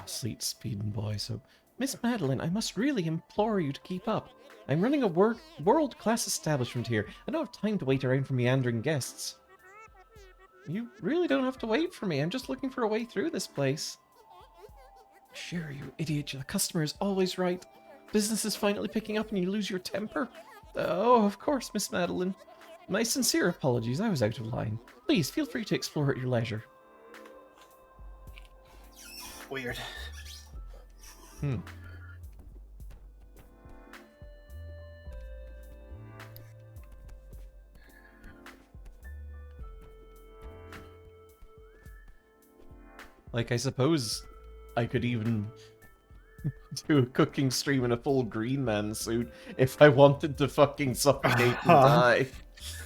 Sleep speeding boy. So, Miss Madeline, I must really implore you to keep up. I'm running a world-class establishment here. I don't have time to wait around for meandering guests. You really don't have to wait for me. I'm just looking for a way through this place. Sure, you idiot. The customer is always right. Business is finally picking up and you lose your temper? Oh, of course, Miss Madeline. My sincere apologies. I was out of line. Please, feel free to explore at your leisure. Weird. Like, I suppose I could even do a cooking stream in a full Green Man suit if I wanted to fucking suffocate and die.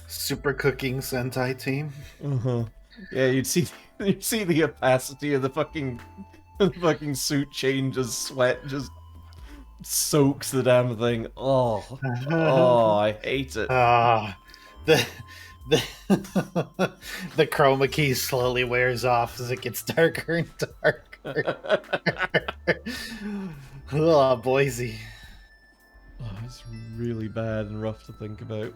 Super cooking Sentai team. Yeah, you'd see the opacity of the fucking suit change as sweat just soaks the damn thing. Oh, I hate it. The the chroma key slowly wears off as it gets darker and darker. Oh, Boise. Oh, it's really bad and rough to think about.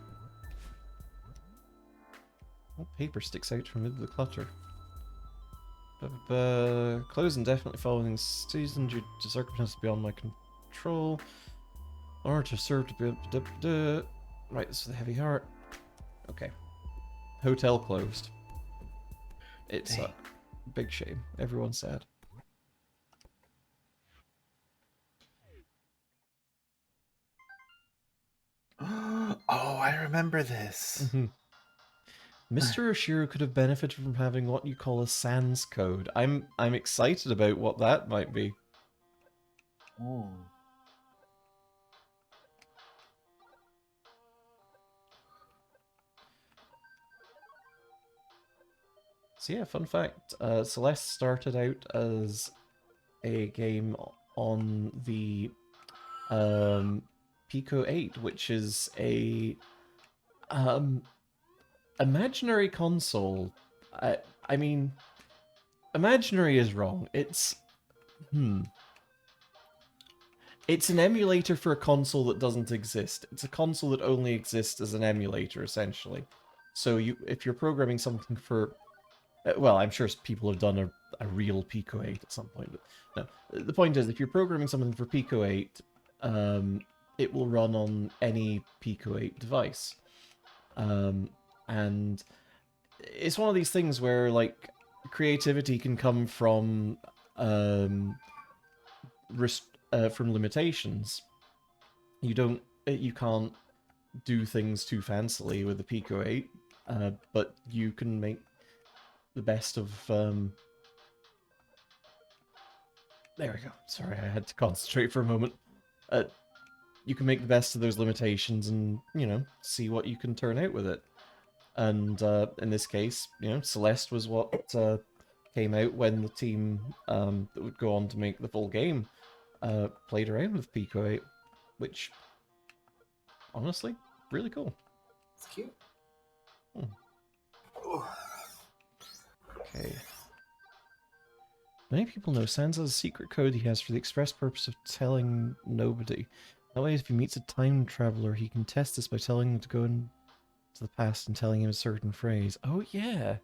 What paper sticks out from amid the clutter? Close indefinitely following season due to circumstances beyond my control. Or to serve to... Right, this is the heavy heart. Okay. Hotel closed. It's Dang. a big shame. Everyone's sad. Oh, I remember this. Mr. Oshiro could have benefited from having what you call a sans code. I'm excited about what that might be. Oh. So yeah, fun fact, Celeste started out as a game on the Pico 8, which is a imaginary console. I mean, imaginary is wrong. It's It's an emulator for a console that doesn't exist. It's a console that only exists as an emulator, essentially. So if you're programming something for, well, I'm sure people have done a real Pico 8 at some point, but no. The point is, if you're programming something for Pico 8, it will run on any Pico 8 device. And it's one of these things where, like, creativity can come from from limitations. You can't do things too fancily with the Pico 8, but you can make the best of. There we go. Sorry, I had to concentrate for a moment. You can make the best of those limitations, and see what you can turn out with it. And in this case, Celeste was what came out when the team that would go on to make the full game played around with Pico 8, which, honestly, really cool. It's cute. Okay. Many people know Sans has a secret code he has for the express purpose of telling nobody. That way, if he meets a time traveler, he can test this by telling him to go into the past and telling him a certain phrase. Oh, yeah.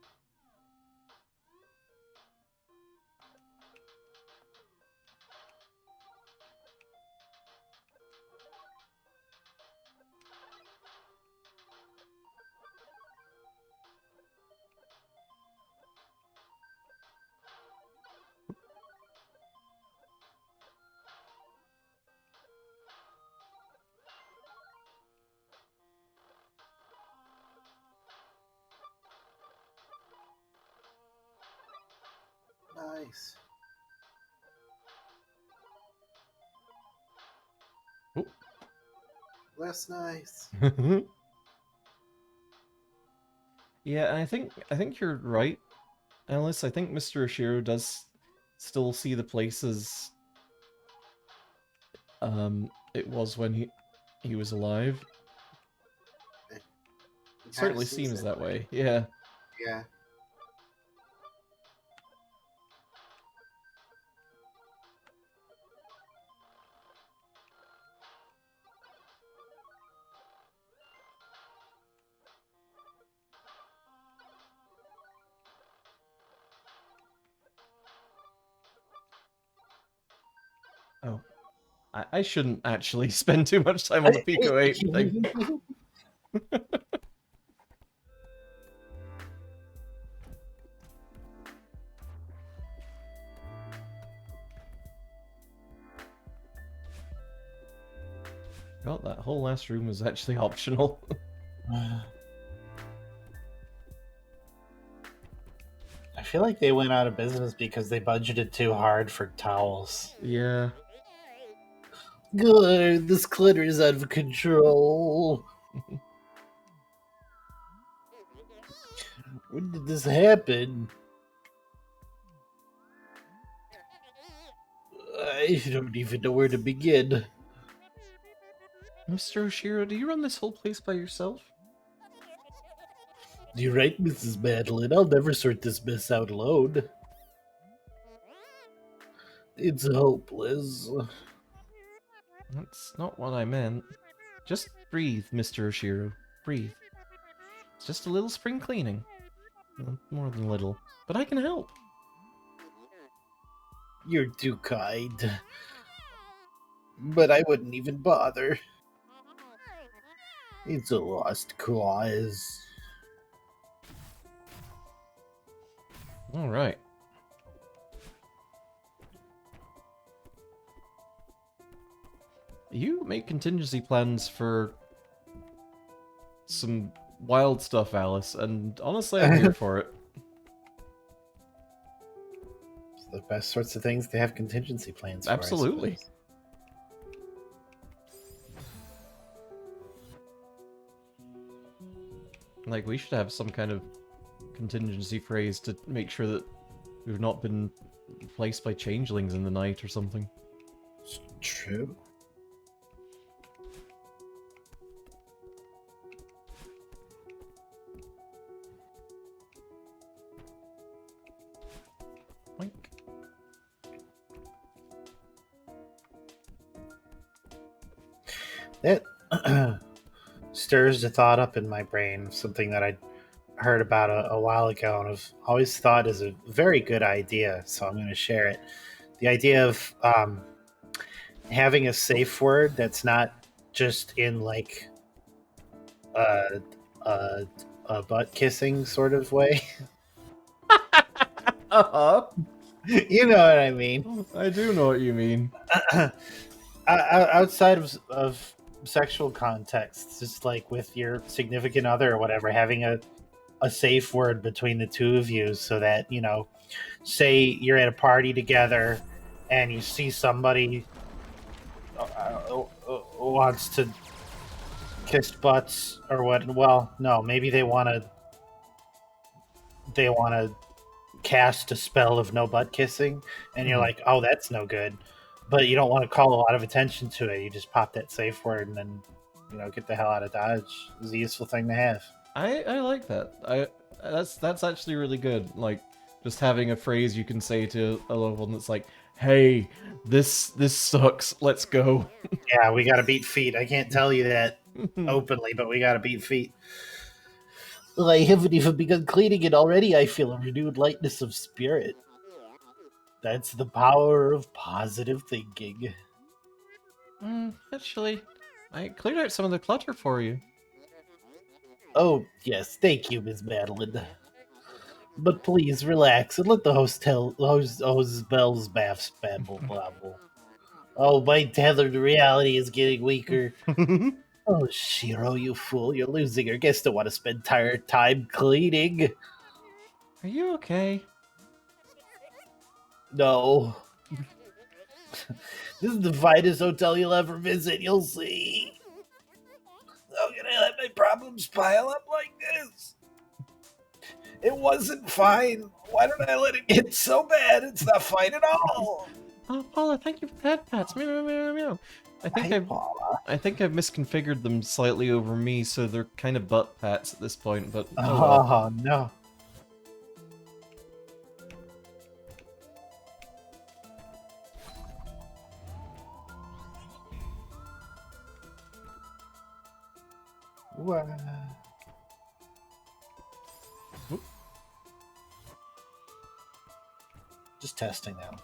Nice. Oh. Less nice. Yeah, and I think you're right, Alice. I think Mr. Oshiro does still see the places it was when he was alive. It Certainly seems that way. Yeah. Yeah. Oh. I shouldn't actually spend too much time on the Pico 8 thing. Well, that whole last room was actually optional. I feel like they went out of business because they budgeted too hard for towels. Yeah. Good, this clutter is out of control. When did this happen? I don't even know where to begin. Mr. Oshiro, do you run this whole place by yourself? You're right, Mrs. Madeline. I'll never sort this mess out alone. It's hopeless. That's not what I meant. Just breathe, Mr. Oshiro. Breathe. It's just a little spring cleaning. Well, more than little. But I can help. You're too kind. But I wouldn't even bother. It's a lost cause. All right. You make contingency plans for some wild stuff, Alice, and honestly, I'm here for it. It's the best sorts of things to have contingency plans for, Absolutely. I suppose. Like, we should have some kind of contingency phrase to make sure that we've not been placed by changelings in the night or something. It's true. Oink. That stirs the thought up in my brain, something that I heard about a while ago and have always thought is a very good idea, so I'm going to share it. The idea of having a safe word that's not just in like a, a butt kissing sort of way. Uh-huh. You know what I mean. I do know what you mean. Outside of sexual contexts, just like with your significant other or whatever, having a safe word between the two of you so that, you know, say you're at a party together and you see somebody wants to kiss butts or what. Well, no, maybe they want to cast a spell of no butt kissing, and you're like, oh, that's no good, but you don't want to call a lot of attention to it. You just pop that safe word and then, you know, get the hell out of Dodge. It's a useful thing to have. I like that. That's actually really good. Like, just having a phrase you can say to a loved one that's like, "Hey, this sucks. Let's go." Yeah, we got to beat feet. I can't tell you that openly, but we got to beat feet. Well, I haven't even begun cleaning it already. I feel a renewed lightness of spirit. That's the power of positive thinking. Actually, I cleared out some of the clutter for you. Oh, yes, thank you, Miss Madeline. But please relax and let the host bells baths babble babble. Oh, my tether to reality is getting weaker. Oh, Shiro, you fool, you're losing your guests don't want to spend entire time cleaning. Are you okay? No. This is the finest hotel you'll ever visit, you'll see. How can I let my problems pile up like this? It wasn't fine. Why don't I let it get so bad? It's not fine at all. Oh, Paula, thank you for the head pats. Meow, meow, meow, meow. Hi, Paula. I think I've misconfigured them slightly over me, so they're kind of butt pats at this point. But oh well. Oh, no. What? Just testing now.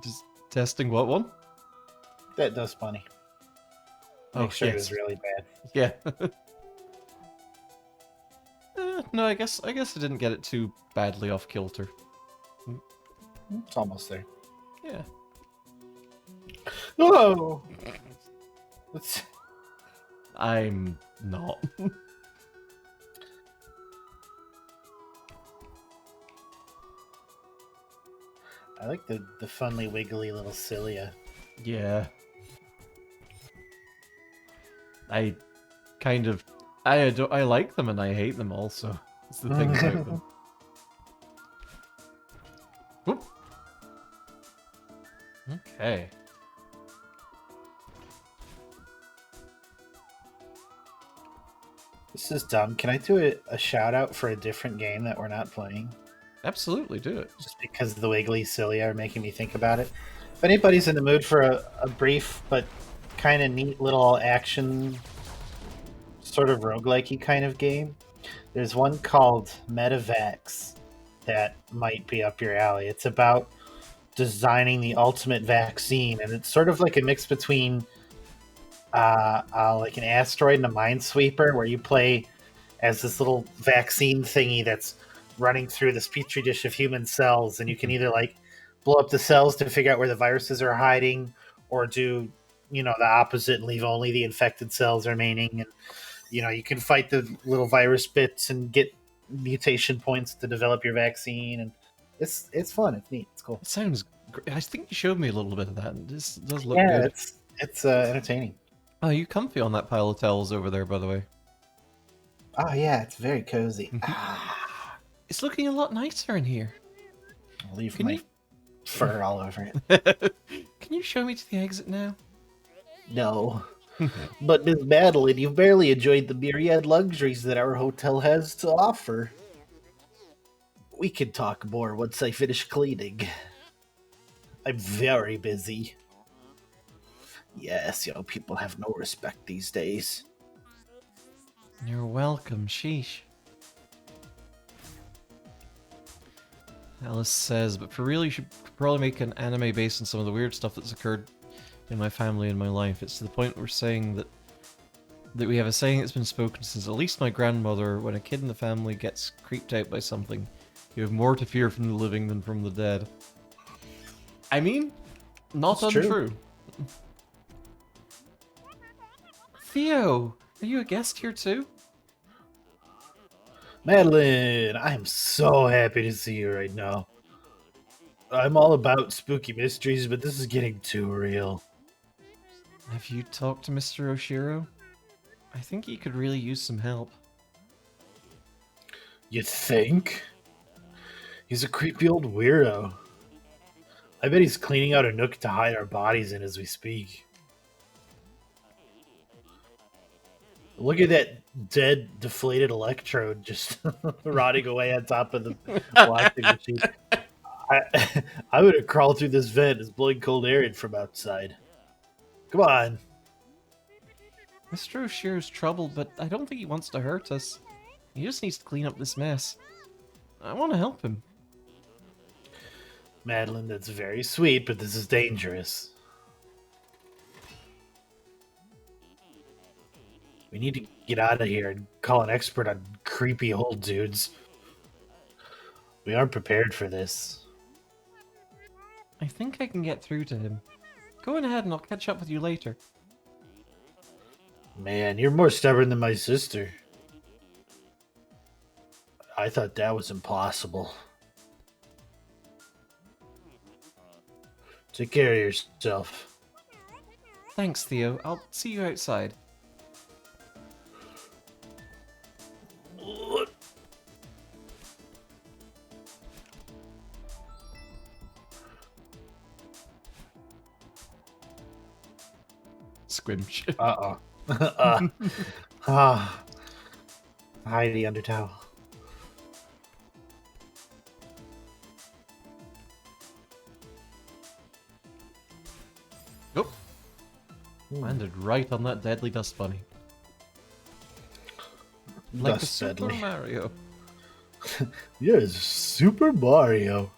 Just testing what one? That does funny. Oh, Make sure it yes. was really bad. Yeah. No, I guess I didn't get it too badly off kilter. It's almost there. Yeah. Whoa! Let's... I'm not. I like the funly wiggly little cilia. Yeah. I like them and I hate them also. It's the thing about them. Whoop. Okay. This is dumb. Can I do a shout out for a different game that we're not playing? Absolutely, do it. Just because the wiggly cilia are making me think about it. If anybody's in the mood for a brief but kind of neat little action, sort of roguelike-y kind of game, there's one called Metavax that might be up your alley. It's about designing the ultimate vaccine, and it's sort of like a mix between like an asteroid and a minesweeper, where you play as this little vaccine thingy that's running through this petri dish of human cells, and you can either like blow up the cells to figure out where the viruses are hiding, or do the opposite and leave only the infected cells remaining. And you can fight the little virus bits and get mutation points to develop your vaccine, and it's fun. It's neat. It's cool. It sounds great. I think you showed me a little bit of that. This does look Yeah, good. it's entertaining. Oh, you comfy on that pile of towels over there, by the way. Oh yeah, it's very cozy. It's looking a lot nicer in here. I'll leave Can my you fur all over it. Can you show me to the exit now? No. But Miss Madeline, you've barely enjoyed the myriad luxuries that our hotel has to offer. We can talk more once I finish cleaning. I'm very busy. Yes, people have no respect these days. You're welcome, sheesh. Alice says, but for real, you should probably make an anime based on some of the weird stuff that's occurred in my family and my life. It's to the point we're saying that we have a saying that's been spoken since at least my grandmother: when a kid in the family gets creeped out by something, you have more to fear from the living than from the dead. I mean, not That's untrue. true. Theo, are you a guest here too? Madeline, I am so happy to see you right now. I'm all about spooky mysteries, but this is getting too real. Have you talked to Mr. Oshiro? I think he could really use some help. You think? He's a creepy old weirdo. I bet he's cleaning out a nook to hide our bodies in as we speak. Look at that dead, deflated electrode just rotting away on top of the washing machine. I'm gonna crawl through this vent. It's blowing cold air in from outside. Come on. Mr. Oshiro's troubled, but I don't think he wants to hurt us. He just needs to clean up this mess. I want to help him. Madeline, that's very sweet, but this is dangerous. We need to get out of here and call an expert on creepy old dudes. We aren't prepared for this. I think I can get through to him. Go on ahead and I'll catch up with you later. Man, you're more stubborn than my sister. I thought that was impossible. Take care of yourself. Thanks, Theo. I'll see you outside. Squinch. Uh-oh. Hide the undertow. Oh! Landed right on that deadly dust bunny. Like Dust a Super deadly. Mario. Yes, Super Mario.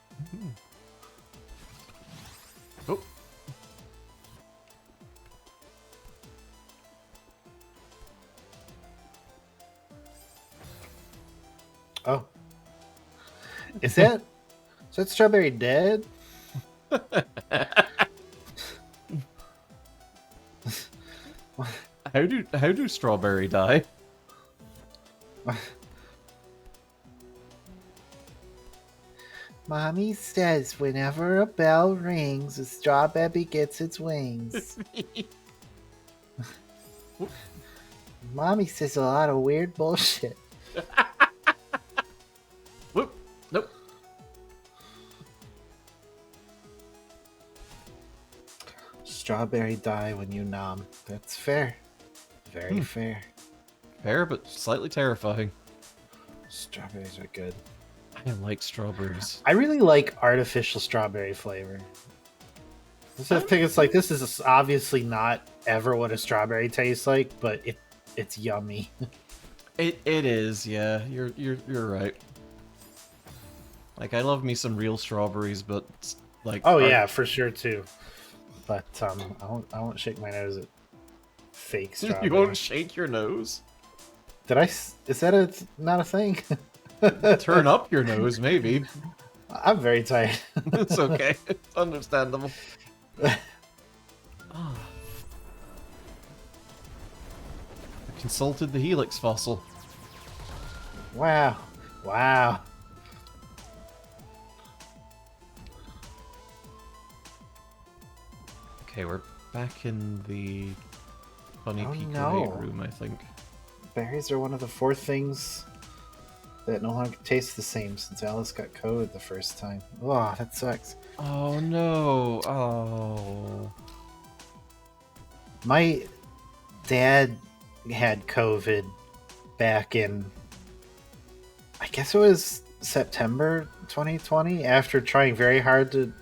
Oh! Oh. Is that Strawberry dead? How do Strawberry die? Mommy says whenever a bell rings, a strawberry gets its wings. Mommy says a lot of weird bullshit. Whoop! Nope. Strawberry die when you nom. That's fair. Very fair. Fair, but slightly terrifying. Strawberries are good. I like strawberries. I really like artificial strawberry flavor. I think it's like this is obviously not ever what a strawberry tastes like, but it's yummy. It is, yeah. You're right. Like I love me some real strawberries, but like Oh yeah, for sure too. But I won't shake my nose at fake You strawberry. won't shake your nose? Did I? Is that not a thing? Turn up your nose, maybe. I'm very tired. It's okay. It's understandable. Ah. I consulted the helix fossil. Wow. Wow. Okay, we're back in the Bunny Oh, Peak no. room, I think. Berries are one of the 4 things that no longer taste the same since Alice got COVID the first time. Oh, that sucks. Oh no! Oh. My dad had COVID back in, I guess it was September 2020, after trying very hard to,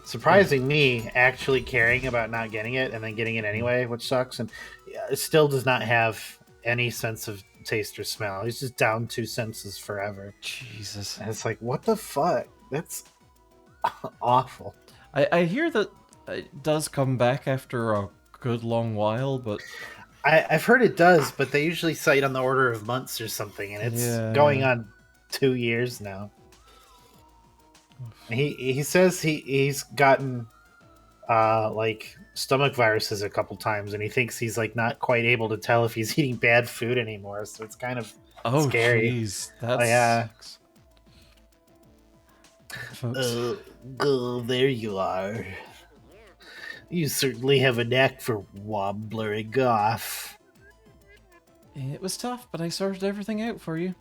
surprising me, actually caring about not getting it and then getting it anyway, which sucks. And yeah, it still does not have any sense of taste or smell. He's just down 2 senses forever. Jesus. And it's like, what the fuck? That's awful. I hear that it does come back after a good long while, but I've heard it does, but they usually cite on the order of months or something, and it's going on 2 years now. He says he's gotten like stomach viruses a couple times, and he thinks he's like not quite able to tell if he's eating bad food anymore. So it's kind of scary. Jeez, that's Oh, yeah. folks. There you are. You certainly have a knack for wandering off. It was tough, but I sorted everything out for you.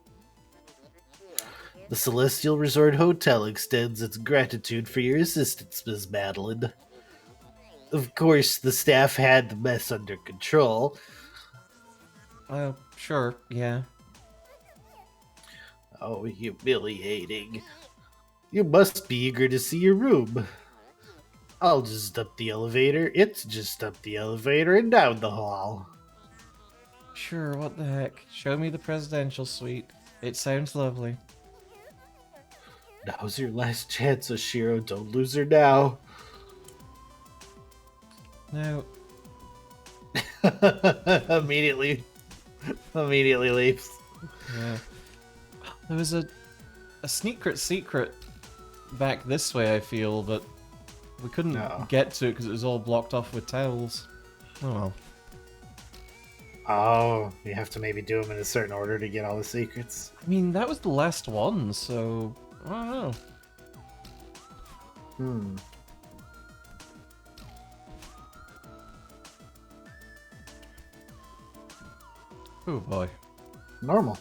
The Celestial Resort Hotel extends its gratitude for your assistance, Miss Madeline. Of course, the staff had the mess under control. Sure, yeah. Oh, humiliating. You must be eager to see your room. I'll just up the elevator. It's just up the elevator and down the hall. Sure, what the heck. Show me the presidential suite. It sounds lovely. Now's your last chance, Oshiro. Don't lose her now. Now, Immediately leaves. yeah. There was a secret back this way, I feel, but we couldn't get to it because it was all blocked off with towels. Oh well. Oh, you have to maybe do them in a certain order to get all the secrets. I mean, that was the last one, so I don't know. Oh boy. Normal.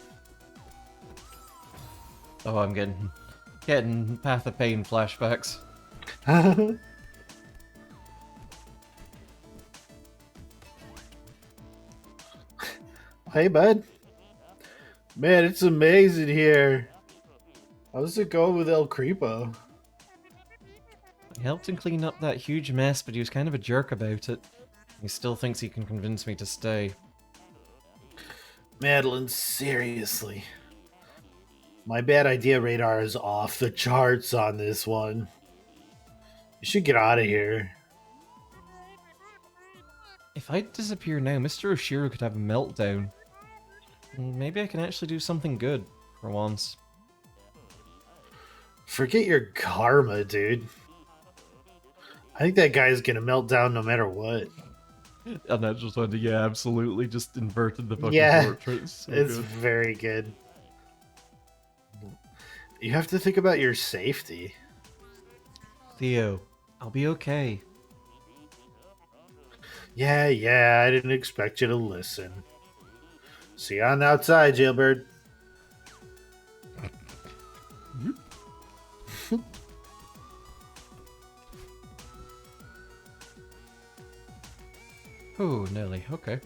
Oh, I'm getting Path of Pain flashbacks. Hey, bud. Man, it's amazing here. How's it going with El Creepo? I helped him clean up that huge mess, but he was kind of a jerk about it. He still thinks he can convince me to stay. Madeline, seriously. My bad idea radar is off the charts on this one. You should get out of here. If I disappear now, Mr. Oshiro could have a meltdown. Maybe I can actually do something good, for once. Forget your karma, dude. I think that guy's gonna melt down no matter what. And I just went, yeah, absolutely, just inverted the fucking portrait. It's very good. You have to think about your safety. Theo, I'll be okay. Yeah, I didn't expect you to listen. See you on the outside, jailbird. Oh, Nelly, okay.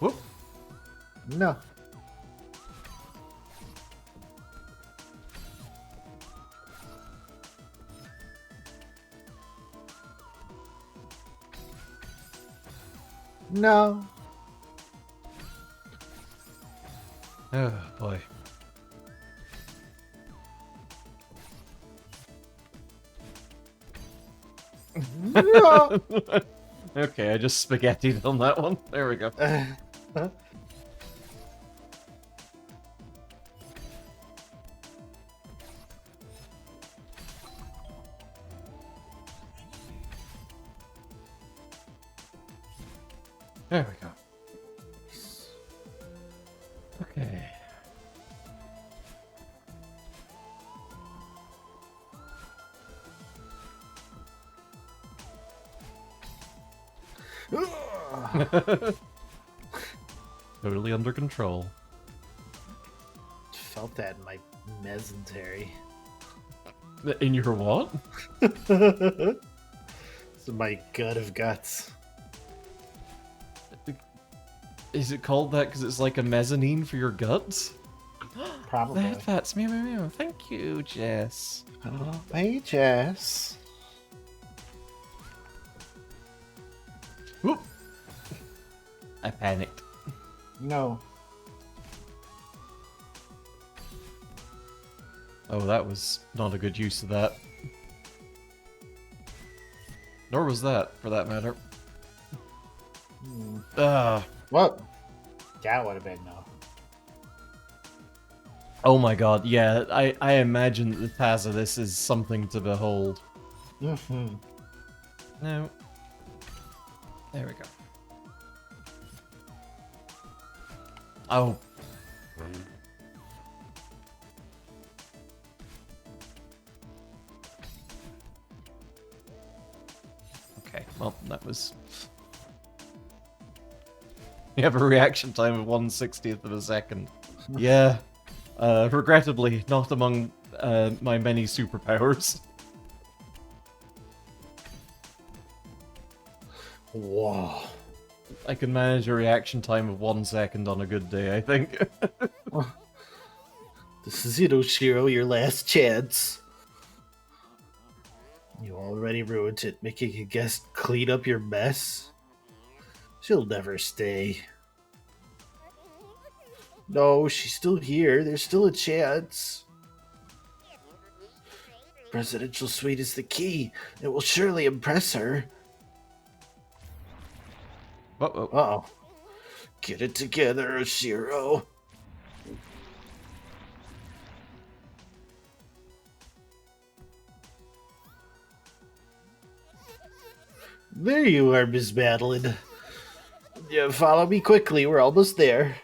Whoop. No. No. Oh, boy. Yeah. Okay, I just spaghettied on that one. There we go. There we go. Okay. Totally under control. Felt that in my mesentery. In your what? It's my gut of guts. Is it called that because it's like a mezzanine for your guts? Probably. That's meow meow meow. Thank you, Jess. Oh, hey, Jess. Whoop. I panicked. No. Oh, that was not a good use of that. Nor was that, for that matter. What? That would have been no. Oh my god, yeah, I imagine that the Taz of this is something to behold. Mm-hmm. No. There we go. Oh. Okay, well, that was... You have a reaction time of 1/60th of a second. Yeah. Regrettably, not among my many superpowers. Whoa. I can manage a reaction time of 1 second on a good day, I think. This is it, Oshiro, your last chance. You already ruined it, making a guest clean up your mess. She'll never stay. No, she's still here. There's still a chance. Presidential suite is the key. It will surely impress her. Uh-oh. Uh-oh. Get it together, Oshiro. There you are, Miss Madeline. Yeah, follow me quickly. We're almost there.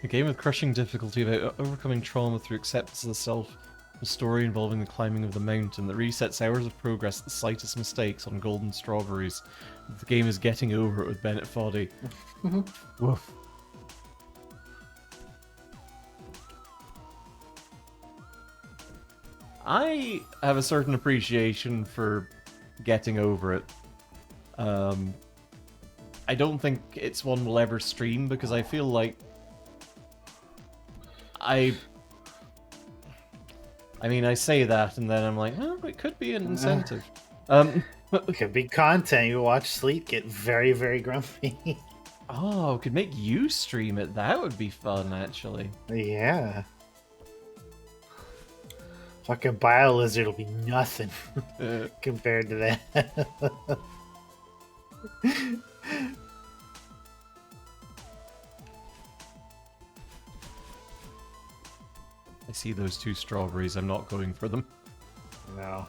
A game with crushing difficulty about overcoming trauma through acceptance of the self. A story involving the climbing of the mountain that resets hours of progress at the slightest mistakes on golden strawberries. The game is getting over it with Bennett Foddy. Woof. I have a certain appreciation for getting over it. I don't think it's one we'll ever stream because I feel like I mean, I say that and then I'm like, oh, it could be an incentive. Could be content. You watch Sleep get very, very grumpy. Oh, could make you stream it. That would be fun, actually. Yeah. Fucking Biolizard will be nothing compared to that. I see those 2 strawberries. I'm not going for them. No.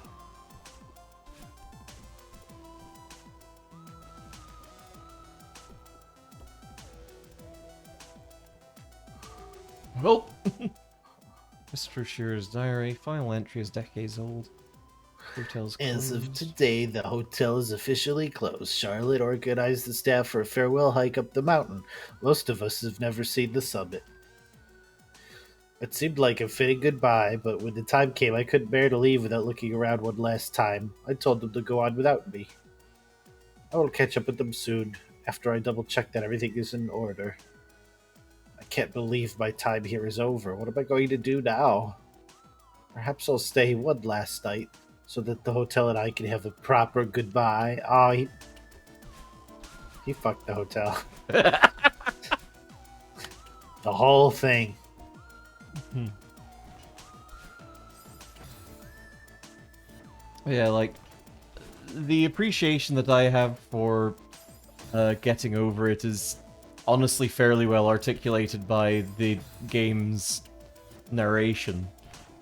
Well, Mr. Shearer's diary. Final entry is decades old. Hotel's closed. As of today, the hotel is officially closed. Charlotte organized the staff for a farewell hike up the mountain. Most of us have never seen the summit. It seemed like a fitting goodbye, but when the time came, I couldn't bear to leave without looking around one last time. I told them to go on without me. I will catch up with them soon, after I double-check that everything is in order. I can't believe my time here is over. What am I going to do now? Perhaps I'll stay one last night, so that the hotel and I can have a proper goodbye. Oh, he fucked the hotel. The whole thing. Yeah, like, the appreciation that I have for getting over it is honestly fairly well articulated by the game's narration,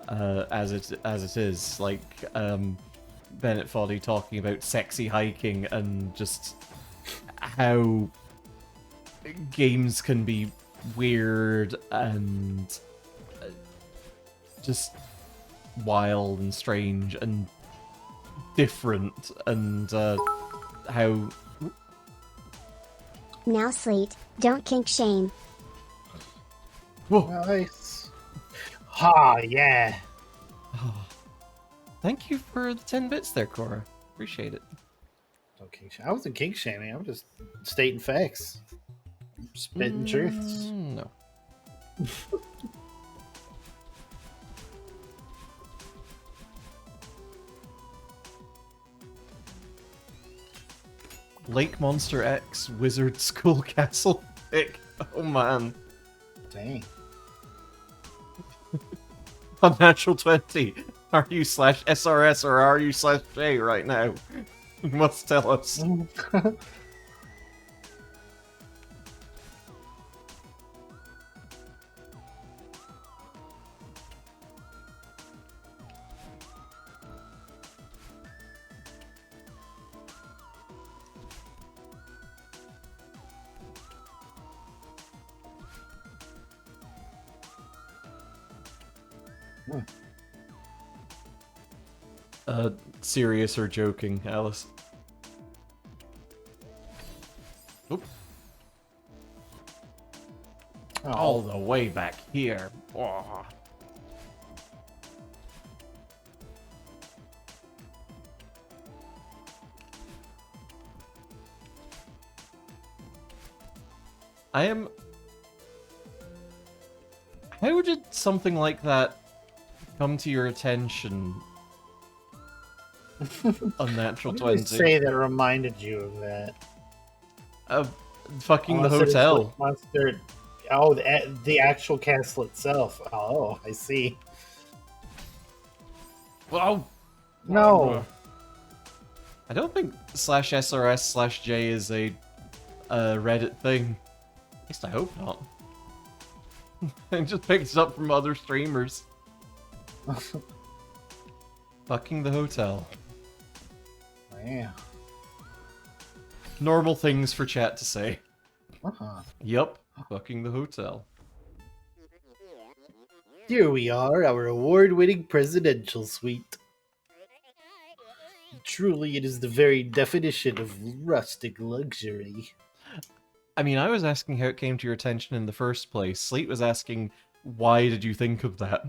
as it is. Like, Bennett Foddy talking about sexy hiking and just how games can be weird and just wild and strange and different, and how... Now, Sleet, don't kink shame. Whoa. Nice. Ha, yeah. Thank you for the 10 bits there, Cora. Appreciate it. No kink I wasn't kink shaming. I'm just stating facts. Spitting truths. No. Lake Monster X Wizard School Castle pick. Oh man. Dang. Unnatural 20. Are you slash SRS or are you slash J right now? You must tell us. Serious or joking, Alice? Oop. All the way back here. Oh. I am... How did something like that come to your attention? Unnatural What did 20. you say that reminded you of that? Fucking the Unless it is hotel. the Monster. Oh, the actual castle itself. Oh, I see. Well, No. I don't think slash SRS slash J is a Reddit thing. At least I hope not. It just picks it up from other streamers. Fucking the hotel. Yeah. Normal things for chat to say. Uh-huh. Yup, fucking the hotel. Here we are, our award-winning presidential suite. Truly, it is the very definition of rustic luxury. I mean, I was asking how it came to your attention in the first place. Sleet was asking, why did you think of that?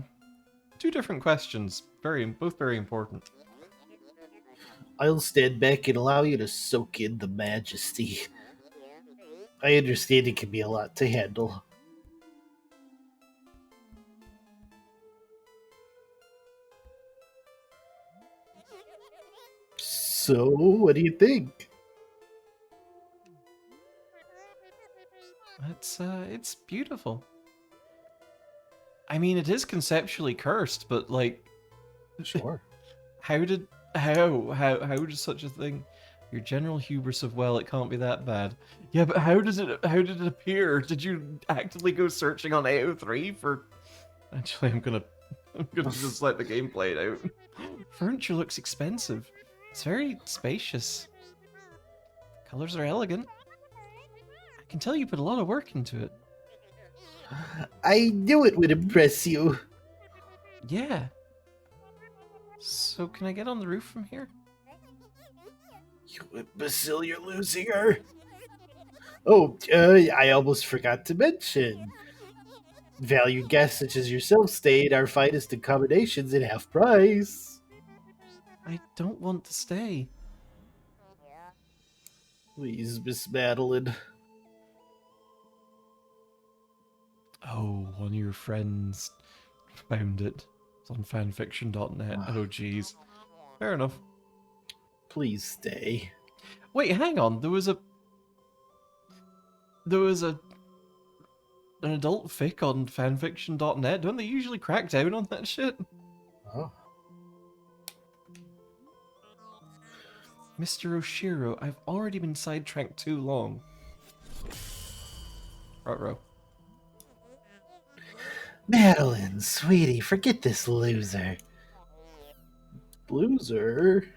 Two different questions, both very important. I'll stand back and allow you to soak in the majesty. I understand it can be a lot to handle. So, what do you think? It's beautiful. I mean, it is conceptually cursed, but like, Sure. how did such a thing? Your general hubris of, well, it can't be that bad. Yeah, but how did it appear? Did you actively go searching on AO3 for? Actually, I'm gonna just let the game play it out. Furniture looks expensive. It's very spacious. Colors are elegant. I can tell you put a lot of work into it. I knew it would impress you. Yeah. So can I get on the roof from here? You imbecile, you're losing her. Oh, I almost forgot to mention. Valued guests such as yourself stay at our finest accommodations at half price. I don't want to stay. Please, Miss Madeline. Oh, one of your friends found it. It's on fanfiction.net. Oh, jeez. Fair enough. Please stay. Wait, hang on. There was a an adult fic on fanfiction.net. Don't they usually crack down on that shit? Oh. Mr. Oshiro, I've already been sidetracked too long. Ruh-roh. Madeline, sweetie, forget this loser. Loser?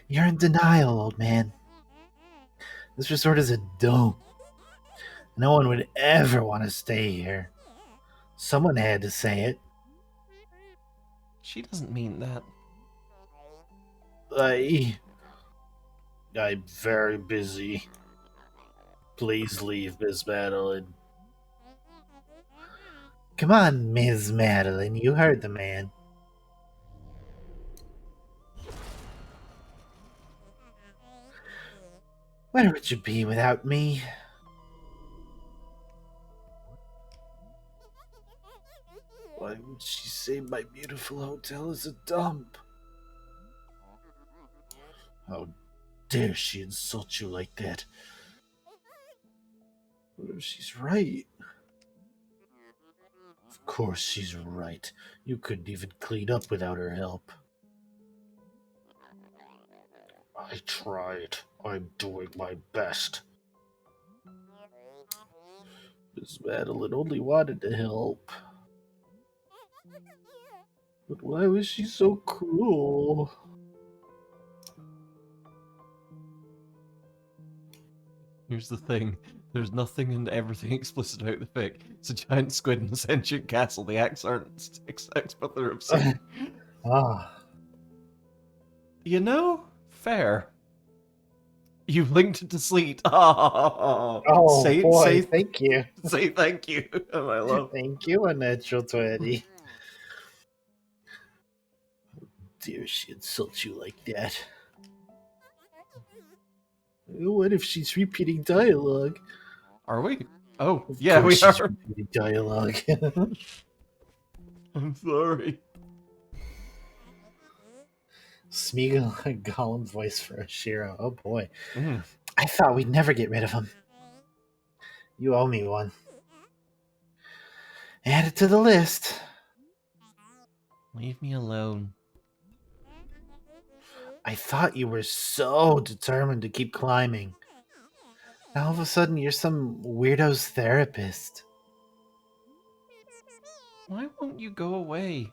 You're in denial, old man. This resort is a dome. No one would ever want to stay here. Someone had to say it. She doesn't mean that. I'm very busy. Please leave, Miss Madeline. Come on, Ms. Madeline, you heard the man. Where would you be without me? Why would she say my beautiful hotel is a dump? How dare she insult you like that? What if she's right? Of course she's right. You couldn't even clean up without her help. I tried. I'm doing my best. Miss Madeline only wanted to help. But why was she so cruel? Here's the thing. There's nothing and everything explicit about the fic. It's a giant squid in a sentient castle. The acts aren't sex, but they're obscene. Ah. You know? Fair. You've linked it to Sleet. Oh, Thank you. Say thank you, my love. Thank you, a natural 20. Dare she insult you like that? What if she's repeating dialogue? Are we? Oh, Of yeah, we course she's are. repeating dialogue. I'm sorry. Smeagol and Gollum voice for Oshiro. Oh boy. Mm. I thought we'd never get rid of him. You owe me one. Add it to the list. Leave me alone. I thought you were so determined to keep climbing. Now all of a sudden you're some weirdo's therapist. Why won't you go away?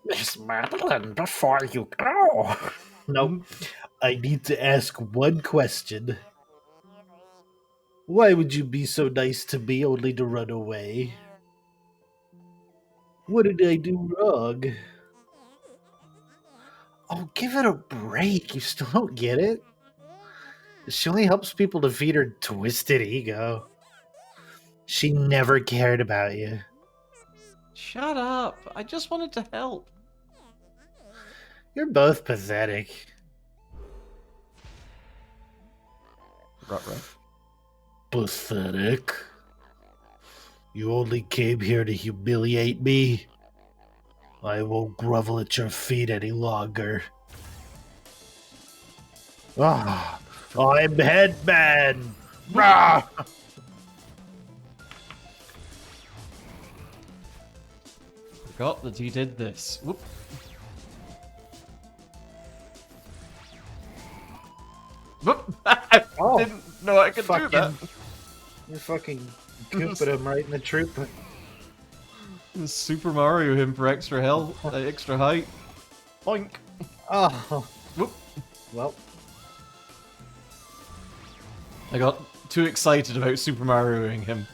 Miss Madeline, before you go. Nope. I need to ask one question. Why would you be so nice to me only to run away? What did I do wrong? Oh, give it a break. You still don't get it? She only helps people defeat her twisted ego. She never cared about you. Shut up. I just wanted to help. You're both pathetic. Ruh-roh. Pathetic? You only came here to humiliate me? I won't grovel at your feet any longer. Ah, I'm Headman! Ah! Forgot that he did this. Whoop. Whoop. I Oh, didn't know I could do that. You're fucking gooping him right in the troop. Super Mario him for extra health, extra height. Boink. Oh, Whoop. well, I got too excited about Super Marioing him,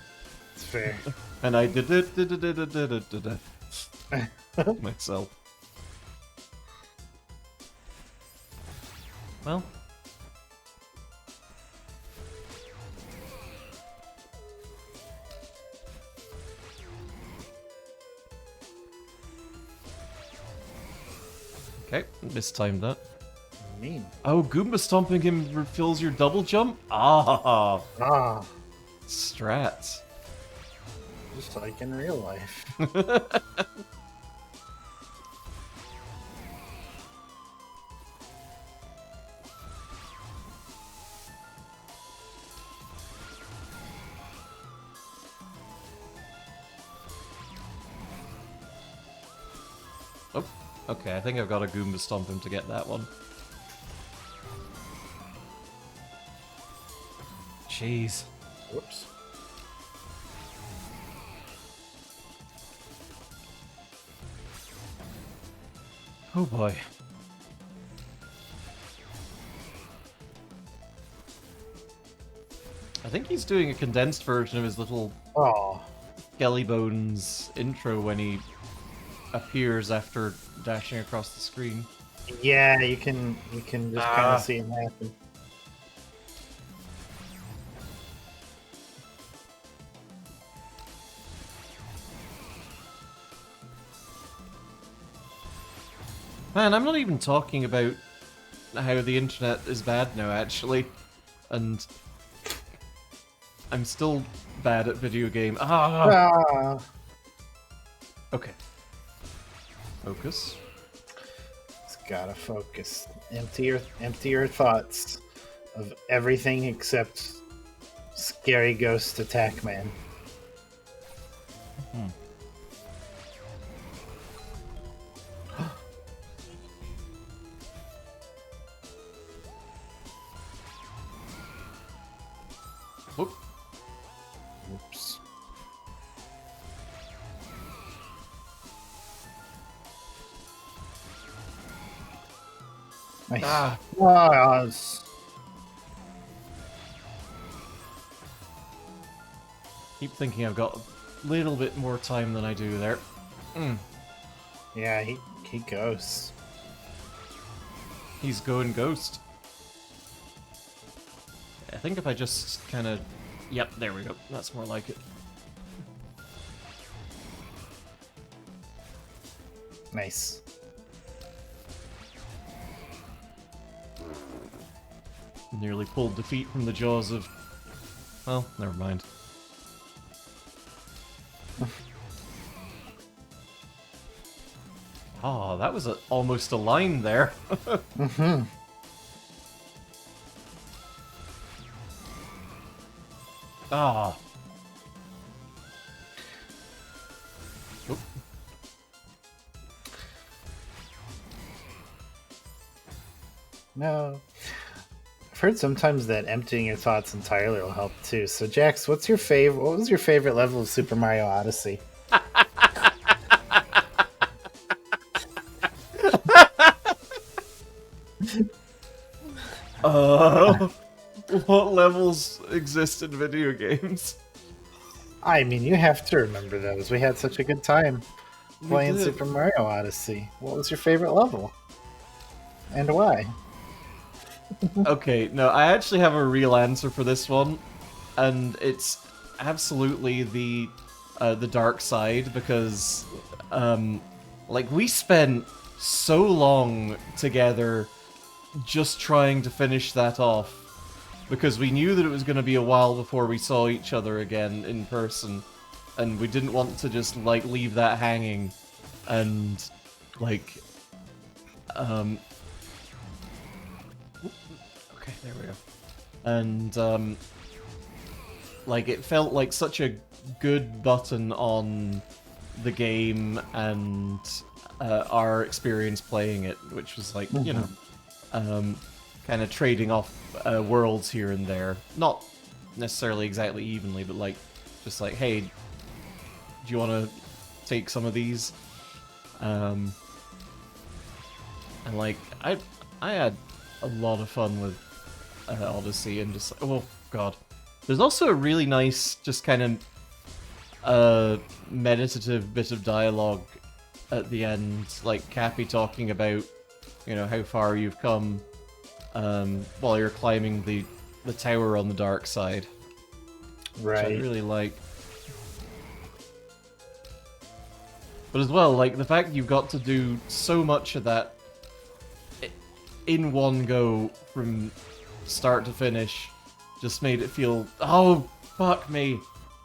it's fair. and I did myself. Well. Okay, mistimed that. Mean. Oh, Goomba stomping him refills your double jump? Ah, Ah, strats. just like in real life. Oh, okay, I think I've got to Goomba Stomp him to get that one. Jeez. Whoops. Oh boy. I think he's doing a condensed version of his little Oh, Skelly Bones intro when he appears after dashing across the screen. yeah, you can just kind of see him happen. Man, I'm not even talking about how the internet is bad now, actually. And I'm still bad at video game. Ah! Ah, Okay. Focus. it's gotta focus. Empty your thoughts of everything except scary ghost attack man. Whoop. Oops. Nice. Ah. Ah, Keep thinking I've got a little bit more time than I do there. yeah, he goes. He's going ghost. I think if I just kind of... Yep, there we go. That's more like it. Nice. Nearly pulled defeat from the jaws of... Well, never mind. Oh, that was almost a line there. Mm-hmm. Ah. Oop. No. I've heard sometimes that emptying your thoughts entirely will help too. So Jax, what's your favorite? What was your favorite level of Super Mario Odyssey? What levels exist in video games? I mean, you have to remember those. We had such a good time playing did. Super Mario Odyssey. What was your favorite level? And why? Okay, no, I actually have a real answer for this one, and it's absolutely the dark side because, like we spent so long together just trying to finish that off because we knew that it was going to be a while before we saw each other again in person, and we didn't want to just like leave that hanging, and like, okay, there we go. And, like, it felt like such a good button on the game and our experience playing it, which was like, you know, kind of trading off worlds here and there. Not necessarily exactly evenly, but like, just like, hey, do you want to take some of these? And like, I had a lot of fun with Odyssey and just, oh god. There's also a really nice, just kind of meditative bit of dialogue at the end, like Cappy talking about, you know, how far you've come while you're climbing the tower on the dark side. Which I Right. really like. But as well, like, the fact you've got to do so much of that in one go from start to finish just made it feel, oh, fuck me.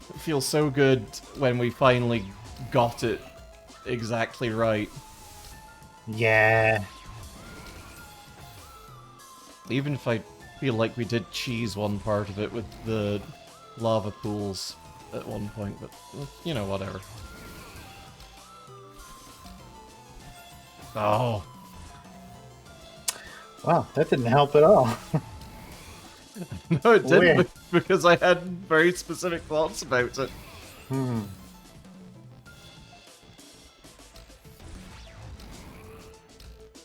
It feels so good when we finally got it exactly right. Yeah. Even if I feel like we did cheese one part of it with the lava pools at one point, but, you know, whatever. Oh. Wow, that didn't help at all. No, it didn't, Weird. because I had very specific thoughts about it.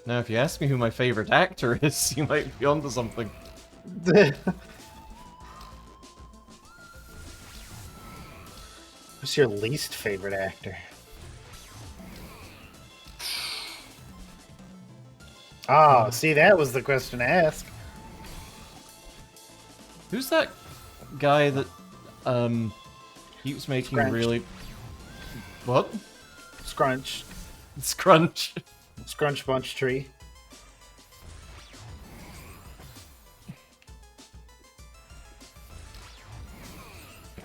Now, if you ask me who my favorite actor is, you might be onto something. Who's your least favorite actor? Oh, see, that was the question to ask. Who's that guy that keeps making Scrunch. really what? Scrunch. Scrunch. Scrunch Bunch Tree.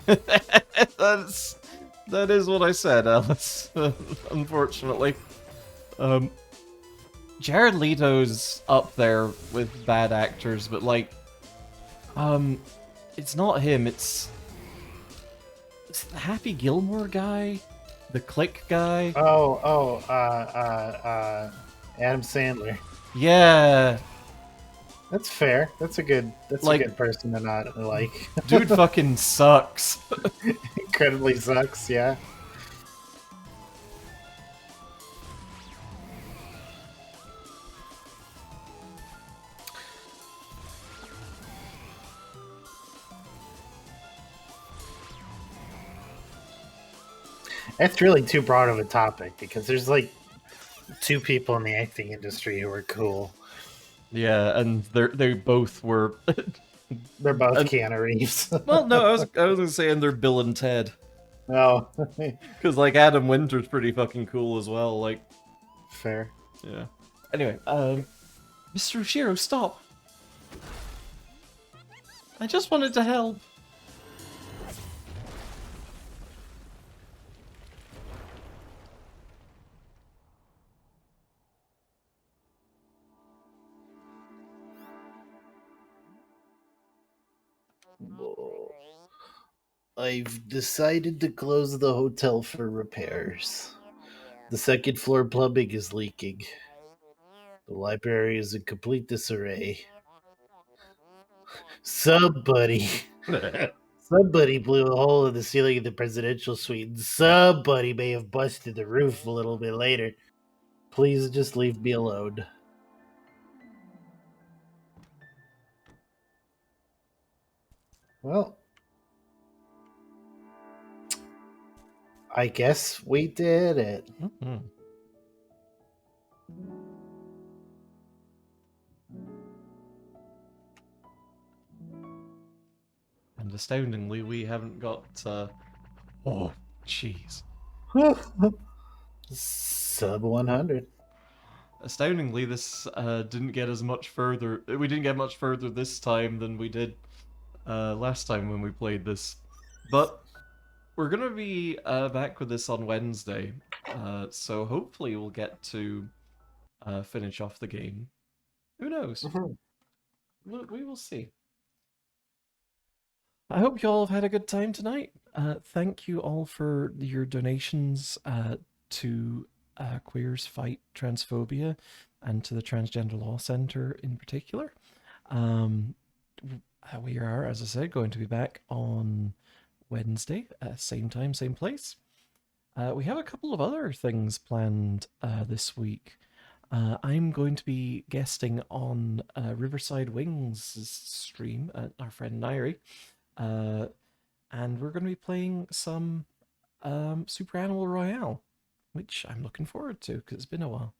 That is what I said, Alice. Unfortunately. Jared Leto's up there with bad actors, but like it's not him, it's the Happy Gilmore guy, the Click guy. Adam Sandler. Yeah, That's fair. That's a good person to not like. dude fucking sucks. Incredibly sucks, yeah. That's really too broad of a topic because there's like two people in the acting industry who are cool. Yeah, and they both were. They're both Keanu Reeves. Well, no, I was gonna say, and they're Bill and Ted, Oh, because like Adam Winter's pretty fucking cool as well. Like, fair. yeah. Anyway, Mr. Ushiro, stop! I just wanted to help. I've decided to close the hotel for repairs. The second floor plumbing is leaking. The library is in complete disarray. Somebody blew a hole in the ceiling of the presidential suite, and somebody may have busted the roof a little bit later. Please just leave me alone. Well, I guess we did it. Mhm. And astoundingly, we haven't got. Oh, jeez. Sub 100. Astoundingly, this didn't get as much further. We didn't get much further this time than we did last time when we played this. But we're gonna be back with this on Wednesday, so hopefully we'll get to finish off the game. Who knows? We will see. I hope you all have had a good time tonight. Thank you all for your donations to Queers Fight Transphobia and to the Transgender Law Centre in particular. We are, as I said, going to be back on Wednesday, same time, same place. We have a couple of other things planned this week. I'm going to be guesting on Riverside Wings' stream, our friend Nairi. And we're going to be playing some Super Animal Royale, which I'm looking forward to because it's been a while.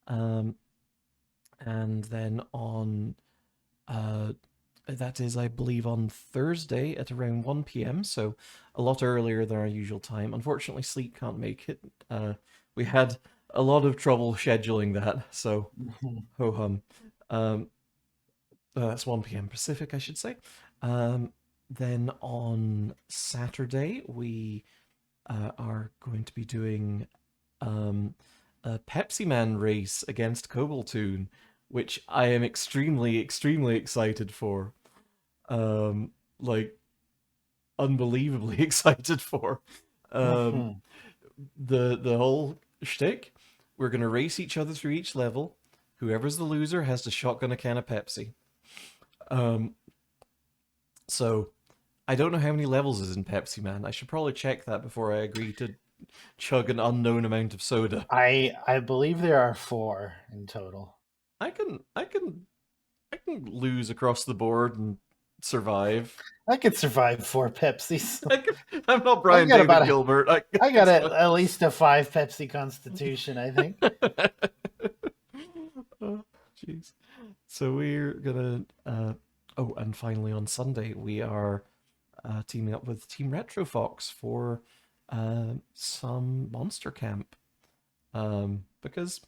And then on that is, I believe, on Thursday at around 1 p.m. So a lot earlier than our usual time. Unfortunately, Sleep can't make it. We had a lot of trouble scheduling that, so ho hum. That's 1 p.m. Pacific, I should say. Then on Saturday, we are going to be doing a Pepsi Man race against Cobaltoon, which I am extremely, extremely excited for. Like, unbelievably excited for. The whole shtick. we're gonna race each other through each level. Whoever's the loser has to shotgun a can of Pepsi. Um, so I don't know how many levels is in Pepsi Man. I should probably check that before I agree to chug an unknown amount of soda. I believe there are 4 in total. I can lose across the board and survive. I could survive 4 Pepsis. I'm not I Brian got about David a, Gilbert. I got at least a 5 Pepsi constitution, I think. Oh, jeez. So we're gonna. Oh, and finally on Sunday we are teaming up with Team Retro Fox for some monster camp. Because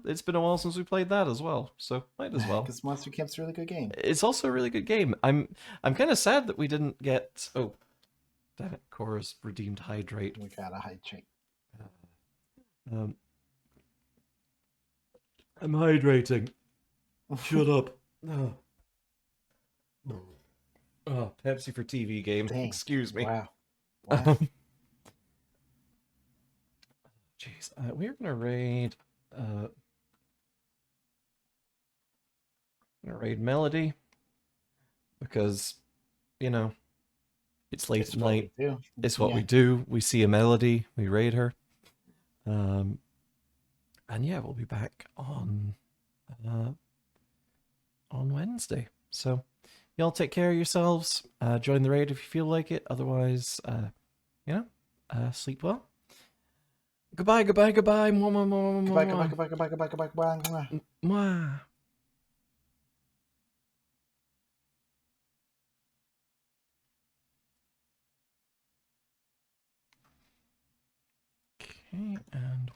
it's been a while since we played that as well, so might as well. Because Monster Camp's a really good game. It's also a really good game. I'm kind of sad that we didn't get. Oh, damn it! Cora's redeemed hydrate. We got a hydrate. Um, I'm hydrating. Shut up. Oh. Oh, Pepsi for TV game. Dang. Excuse me. Wow. Jeez, we're gonna raid. Melody because it's late at night. It's what we do. We see a Melody, we raid her. And yeah, we'll be back on Wednesday. So y'all take care of yourselves. Join the raid if you feel like it. Otherwise, sleep well. Goodbye, goodbye, goodbye. Mwah, mwah, mwah, mwah, Goodbye, mwah. goodbye, goodbye, goodbye, goodbye, goodbye, goodbye. Mwah. Okay, and